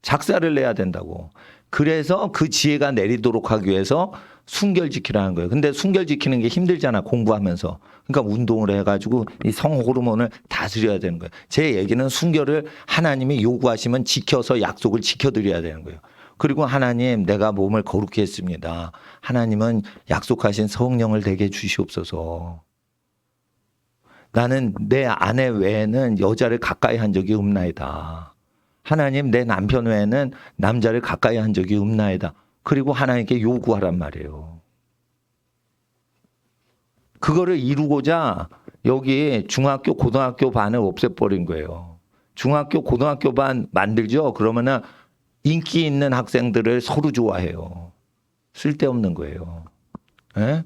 작사를 내야 된다고. 그래서 그 지혜가 내리도록 하기 위해서 순결 지키라는 거예요. 근데 순결 지키는 게 힘들잖아. 공부하면서. 그러니까 운동을 해가지고 이 성호르몬을 다스려야 되는 거예요. 제 얘기는 순결을 하나님이 요구하시면 지켜서 약속을 지켜드려야 되는 거예요. 그리고 하나님 내가 몸을 거룩히 했습니다. 하나님은 약속하신 성령을 내게 주시옵소서. 나는 내 아내 외에는 여자를 가까이 한 적이 없나이다. 하나님 내 남편 외에는 남자를 가까이 한 적이 없나이다. 그리고 하나님께 요구하란 말이에요. 그거를 이루고자 여기 중학교 고등학교 반을 없애버린 거예요. 중학교 고등학교 반 만들죠. 그러면은 인기 있는 학생들을 서로 좋아해요. 쓸데없는 거예요. 에?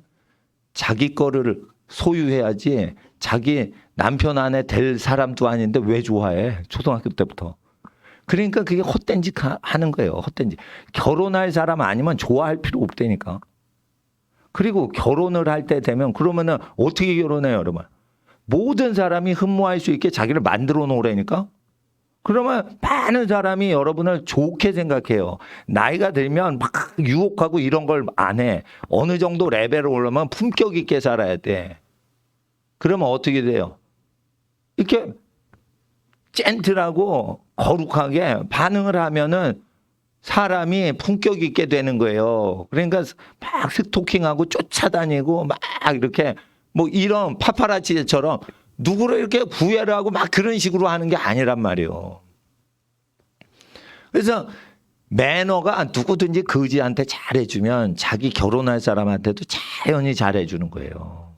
자기 거를 소유해야지 자기 남편 안에 될 사람도 아닌데 왜 좋아해? 초등학교 때부터. 그러니까 그게 헛된 짓 하는 거예요. 헛된 짓. 결혼할 사람 아니면 좋아할 필요 없다니까. 그리고 결혼을 할 때 되면 그러면은 어떻게 결혼해요, 여러분? 모든 사람이 흠모할 수 있게 자기를 만들어 놓으라니까. 그러면 많은 사람이 여러분을 좋게 생각해요. 나이가 들면 막 유혹하고 이런 걸 안 해. 어느 정도 레벨을 올라면 품격 있게 살아야 돼. 그러면 어떻게 돼요? 이렇게 젠틀하고 거룩하게 반응을 하면은 사람이 품격 있게 되는 거예요. 그러니까 막 스토킹하고 쫓아다니고 막 이렇게 뭐 이런 파파라치처럼 누구를 이렇게 구애를 하고 막 그런 식으로 하는 게 아니란 말이에요. 그래서 매너가 누구든지 거지한테 잘해주면 자기 결혼할 사람한테도 자연히 잘해주는 거예요.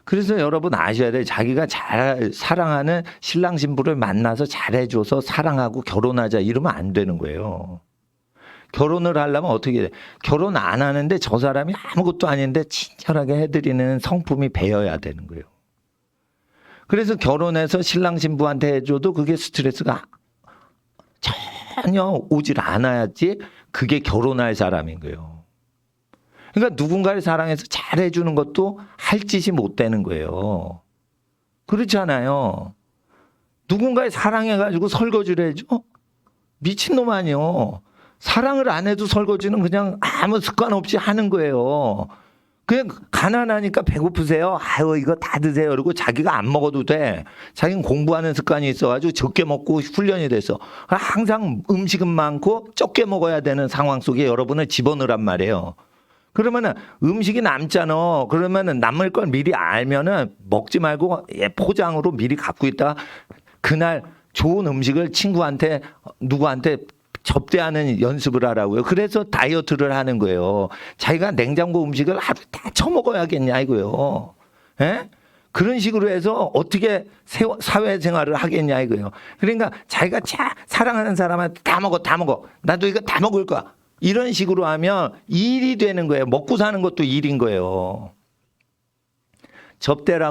그래서 여러분 아셔야 돼요. 자기가 잘 사랑하는 신랑 신부를 만나서 잘해줘서 사랑하고 결혼하자 이러면 안 되는 거예요. 결혼을 하려면 어떻게 돼? 결혼 안 하는데 저 사람이 아무것도 아닌데 친절하게 해드리는 성품이 배어야 되는 거예요. 그래서 결혼해서 신랑 신부한테 해줘도 그게 스트레스가 전혀 오질 않아야지 그게 결혼할 사람인 거예요. 그러니까 누군가를 사랑해서 잘해주는 것도 할 짓이 못 되는 거예요. 그렇잖아요. 누군가를 사랑해가지고 설거지를 해줘? 미친놈 아니요. 사랑을 안 해도 설거지는 그냥 아무 습관 없이 하는 거예요. 그냥 가난하니까 배고프세요? 아유 이거 다 드세요. 그리고 자기가 안 먹어도 돼. 자기는 공부하는 습관이 있어가지고 적게 먹고 훈련이 돼서 항상 음식은 많고 적게 먹어야 되는 상황 속에 여러분을 집어넣으란 말이에요. 그러면은 음식이 남잖아. 그러면은 남을 걸 미리 알면은 먹지 말고 포장으로 미리 갖고 있다가 그날 좋은 음식을 친구한테 누구한테 접대하는 연습을 하라고요. 그래서 다이어트를 하는 거예요. 자기가 냉장고 음식을 하루 다 처먹어야겠냐 이거요. 예? 그런 식으로 해서 어떻게 사회생활을 하겠냐 이거요. 그러니까 자기가 사랑하는 사람한테 다 먹어. 나도 이거 다 먹을 거야. 이런 식으로 하면 일이 되는 거예요. 먹고 사는 것도 일인 거예요. 접대를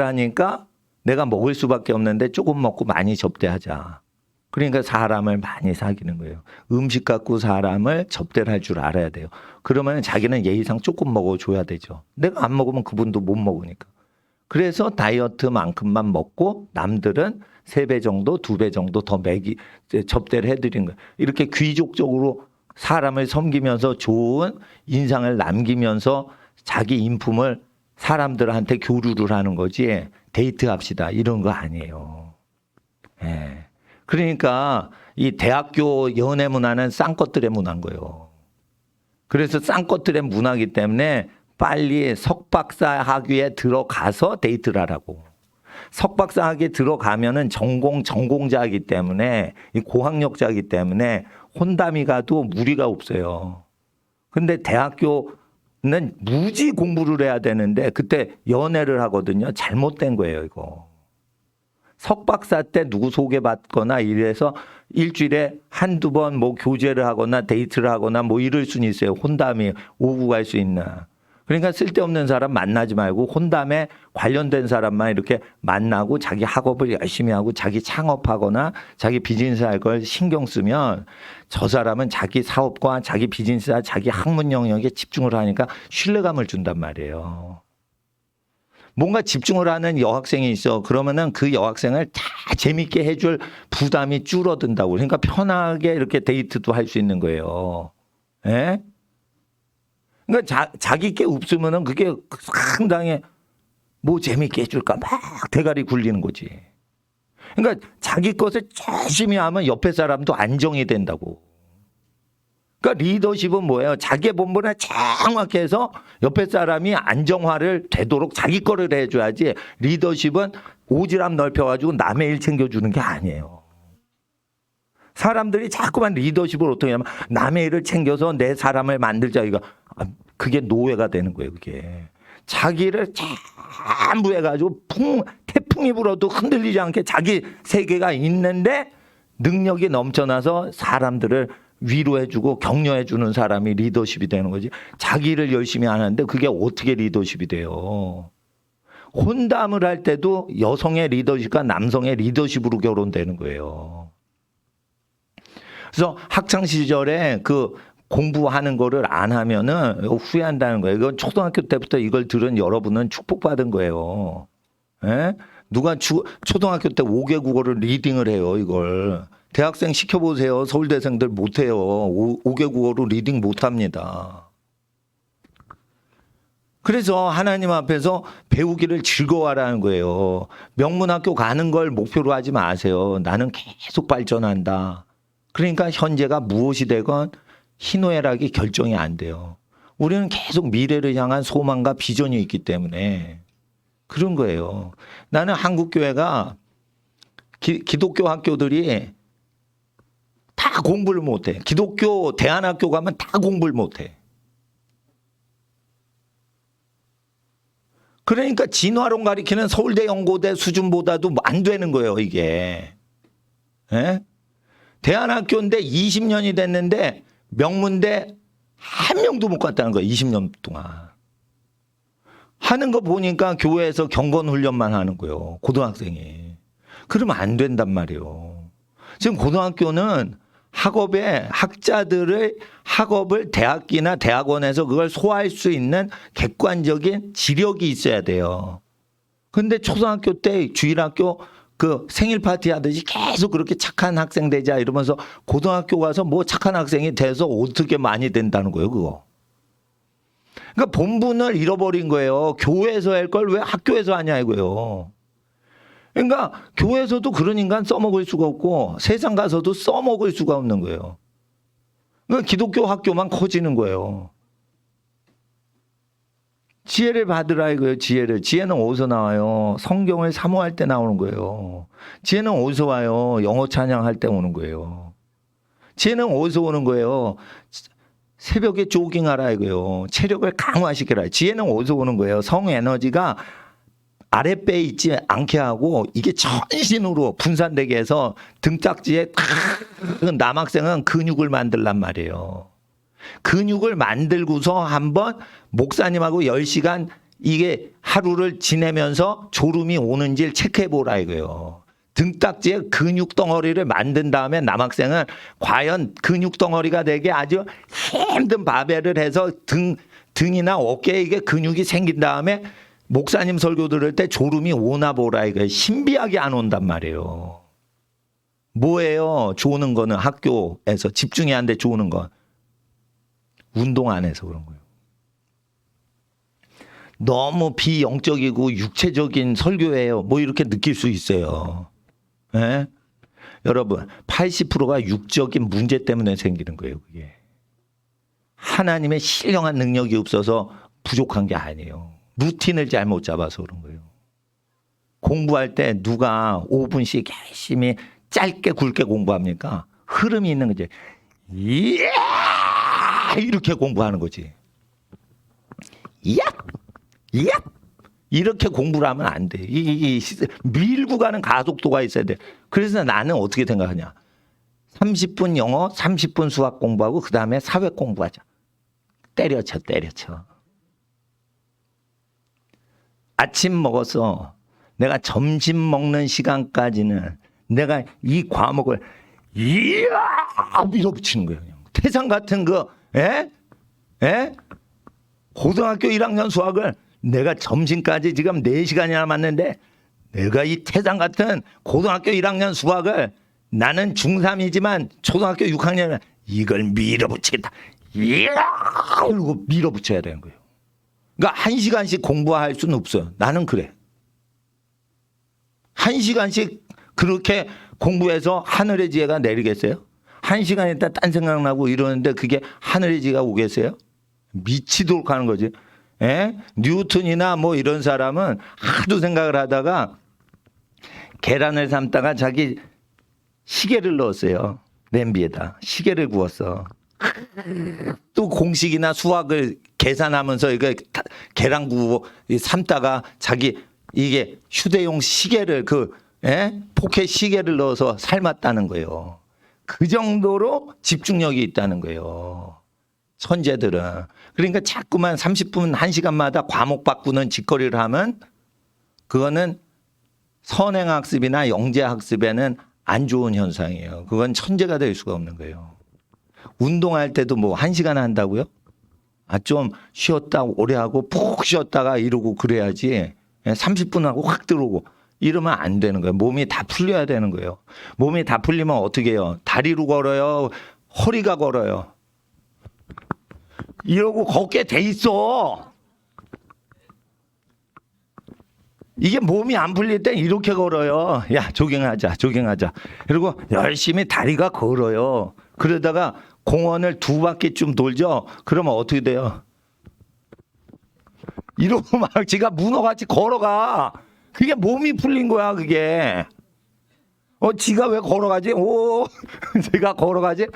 하니까 내가 먹을 수밖에 없는데 조금 먹고 많이 접대하자. 그러니까 사람을 많이 사귀는 거예요. 음식 갖고 사람을 접대를 할 줄 알아야 돼요. 그러면 자기는 예의상 조금 먹어줘야 되죠. 내가 안 먹으면 그분도 못 먹으니까. 그래서 다이어트만큼만 먹고 남들은 3배 정도, 2배 정도 더 접대를 해드린 거예요. 이렇게 귀족적으로 사람을 섬기면서 좋은 인상을 남기면서 자기 인품을 사람들한테 교류를 하는 거지 데이트합시다 이런 거 아니에요. 예. 그러니까 이 대학교 연애 문화는 쌍것들의 문화인 거예요. 그래서 쌍것들의 문화이기 때문에 빨리 석박사 학위에 들어가서 데이트를 하라고. 석박사 학위에 들어가면은 전공자이기 때문에 이 고학력자이기 때문에 혼담이 가도 무리가 없어요. 근데 대학교는 무지 공부를 해야 되는데 그때 연애를 하거든요. 잘못된 거예요, 이거. 석박사 때 누구 소개받거나 이래서 일주일에 한두 번 뭐 교제를 하거나 데이트를 하거나 뭐 이럴 수는 있어요. 혼담이 오고 갈 수 있나. 그러니까 쓸데없는 사람 만나지 말고 혼담에 관련된 사람만 이렇게 만나고 자기 학업을 열심히 하고 자기 창업하거나 자기 비즈니스 할 걸 신경 쓰면 저 사람은 자기 사업과 자기 비즈니스와 자기 학문 영역에 집중을 하니까 신뢰감을 준단 말이에요. 뭔가 집중을 하는 여학생이 있어. 그러면은 그 여학생을 다 재밌게 해줄 부담이 줄어든다고. 그러니까 편하게 이렇게 데이트도 할 수 있는 거예요. 예? 그러니까 자기 게 없으면은 그게 상당히 뭐 재밌게 해줄까 막 대가리 굴리는 거지. 그러니까 자기 것을 열심히 하면 옆에 사람도 안정이 된다고. 그러니까 리더십은 뭐예요? 자기 본분을 정확히 해서 옆에 사람이 안정화를 되도록 자기 거를 해줘야지 리더십은 오지랖 넓혀가지고 남의 일 챙겨주는 게 아니에요. 사람들이 자꾸만 리더십을 어떻게 하냐면 남의 일을 챙겨서 내 사람을 만들자 이거. 그게 노예가 되는 거예요. 그게. 자기를 전부 해가지고 태풍이 불어도 흔들리지 않게 자기 세계가 있는데 능력이 넘쳐나서 사람들을 위로해주고 격려해주는 사람이 리더십이 되는 거지. 자기 일을 열심히 안 하는데 그게 어떻게 리더십이 돼요. 혼담을 할 때도 여성의 리더십과 남성의 리더십으로 결혼되는 거예요. 그래서 학창 시절에 그 공부하는 거를 안 하면은 후회한다는 거예요. 이건 초등학교 때부터 이걸 들은 여러분은 축복받은 거예요. 예? 누가 초등학교 때 5개 국어를 리딩을 해요, 이걸. 대학생 시켜보세요. 서울대생들 못해요. 5개 국어로 리딩 못합니다. 그래서 하나님 앞에서 배우기를 즐거워하라는 거예요. 명문학교 가는 걸 목표로 하지 마세요. 나는 계속 발전한다. 그러니까 현재가 무엇이 되건 희노애락이 결정이 안 돼요. 우리는 계속 미래를 향한 소망과 비전이 있기 때문에 그런 거예요. 나는 한국교회가 기독교 학교들이 다 공부를 못해. 기독교 대안학교 가면 다 공부를 못해. 그러니까 진화론 가리키는 서울대 연고대 수준보다도 안 되는 거예요, 이게. 예? 대안학교인데 20년이 됐는데 명문대 한 명도 못 갔다는 거예요, 20년 동안. 하는 거 보니까 교회에서 경건훈련만 하는 거예요, 고등학생이. 그러면 안 된단 말이에요. 지금 고등학교는 학업을 대학기나 대학원에서 그걸 소화할 수 있는 객관적인 지력이 있어야 돼요. 근데 초등학교 때 주일학교 그 생일 파티 하듯이 계속 그렇게 착한 학생 되자 이러면서 고등학교 가서 뭐 착한 학생이 돼서 어떻게 많이 된다는 거예요, 그거. 그러니까 본분을 잃어버린 거예요. 교회에서 할 걸 왜 학교에서 하냐 이거예요. 그러니까 교회에서도 그런 인간 써먹을 수가 없고 세상 가서도 써먹을 수가 없는 거예요. 그러니까 기독교 학교만 커지는 거예요. 지혜를 받으라 이거예요. 지혜는 어디서 나와요? 성경을 사모할 때 나오는 거예요. 지혜는 어디서 와요? 영어 찬양할 때 오는 거예요. 지혜는 어디서 오는 거예요? 새벽에 조깅하라 이거예요. 체력을 강화시켜라. 지혜는 어디서 오는 거예요? 성 에너지가 아랫배에 있지 않게 하고 이게 전신으로 분산되게 해서 등딱지에 남학생은 근육을 만들란 말이에요. 근육을 만들고서 한번 목사님하고 10시간 이게 하루를 지내면서 졸음이 오는지를 체크해 보라 이거예요. 등딱지에 근육 덩어리를 만든 다음에 남학생은 과연 근육 덩어리가 되게 아주 힘든 바벨을 해서 등이나 어깨에 이게 근육이 생긴 다음에 목사님 설교 들을 때 졸음이 오나 보라 이거예요. 신비하게 안 온단 말이에요. 뭐예요? 조는 거는 학교에서 집중이 안 돼 조는 건. 운동 안 해서 그런 거예요. 너무 비영적이고 육체적인 설교예요. 뭐 이렇게 느낄 수 있어요. 예? 여러분 80%가 육적인 문제 때문에 생기는 거예요. 그게. 하나님의 신령한 능력이 없어서 부족한 게 아니에요. 루틴을 잘못 잡아서 그런 거예요. 공부할 때 누가 5분씩 열심히 짧게 굵게 공부합니까? 흐름이 있는 거지. 이렇게 공부하는 거지. 이렇게 공부를 하면 안 돼. 밀고 가는 가속도가 있어야 돼. 그래서 나는 어떻게 생각하냐. 30분 영어, 30분 수학 공부하고 그 다음에 사회 공부하자. 때려쳐. 아침 먹어서 내가 점심 먹는 시간까지는 내가 이 과목을 밀어붙이는 거예요. 그냥. 태산 같은 고등학교 1학년 수학을 내가 점심까지 지금 4시간이나 남았는데 내가 이 태산 같은 고등학교 1학년 수학을 나는 중3이지만 초등학교 6학년은 이걸 밀어붙이겠다. 이러고 밀어붙여야 되는 거예요. 그러니까 1시간씩 공부할 수는 없어요. 나는 그래. 1시간씩 그렇게 공부해서 하늘의 지혜가 내리겠어요? 1시간 있다 딴 생각나고 이러는데 그게 하늘의 지혜가 오겠어요? 미치도록 하는 거지. 뉴턴이나 뭐 이런 사람은 하도 생각을 하다가 계란을 삶다가 자기 시계를 넣었어요. 냄비에다 시계를 구웠어. 또 공식이나 수학을 계산하면서 이거 계란 구워 삶다가 자기 이게 휴대용 시계를 포켓 시계를 넣어서 삶았다는 거예요. 그 정도로 집중력이 있다는 거예요. 천재들은. 그러니까 자꾸만 30분, 1시간마다 과목 바꾸는 짓거리를 하면 그거는 선행학습이나 영재학습에는 안 좋은 현상이에요. 그건 천재가 될 수가 없는 거예요. 운동할 때도 뭐 1시간 한다고요? 좀 쉬었다 오래 하고 푹 쉬었다가 이러고 그래야지 30분 하고 확 들어오고 이러면 안 되는 거예요. 몸이 다 풀려야 되는 거예요. 몸이 다 풀리면 어떻게 해요? 다리로 걸어요? 허리가 걸어요? 이러고 걷게 돼 있어. 이게 몸이 안 풀릴 땐 이렇게 걸어요. 야, 조깅하자. 그리고 열심히 다리가 걸어요. 그러다가 공원을 2바퀴쯤 돌죠? 그러면 어떻게 돼요? 이러고 막 지가 문어같이 걸어가. 그게 몸이 풀린 거야, 그게. 지가 왜 걸어가지? 제가 걸어가지?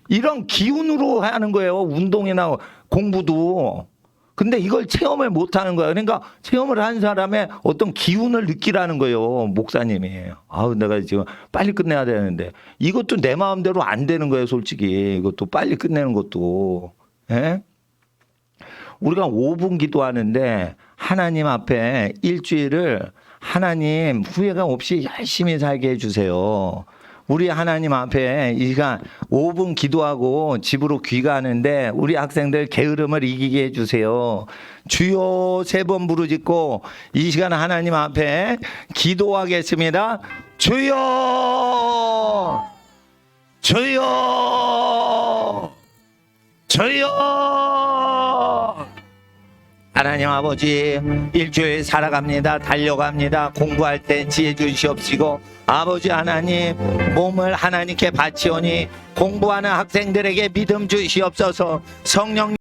이런 기운으로 하는 거예요. 운동이나 공부도. 근데 이걸 체험을 못 하는 거야. 그러니까 체험을 한 사람의 어떤 기운을 느끼라는 거예요. 목사님이. 내가 지금 빨리 끝내야 되는데. 이것도 내 마음대로 안 되는 거예요, 솔직히. 이것도 빨리 끝내는 것도. 예? 우리가 5분 기도하는데 하나님 앞에 일주일을 하나님 후회가 없이 열심히 살게 해주세요. 우리 하나님 앞에 이 시간 5분 기도하고 집으로 귀가하는데 우리 학생들 게으름을 이기게 해주세요. 주여 3번 부르짖고 이 시간 하나님 앞에 기도하겠습니다. 주여, 주여, 주여. 하나님 아버지, 일주일 살아갑니다. 달려갑니다. 공부할 때 지혜 주시옵시고, 아버지 하나님, 몸을 하나님께 바치오니 공부하는 학생들에게 믿음 주시옵소서. 성령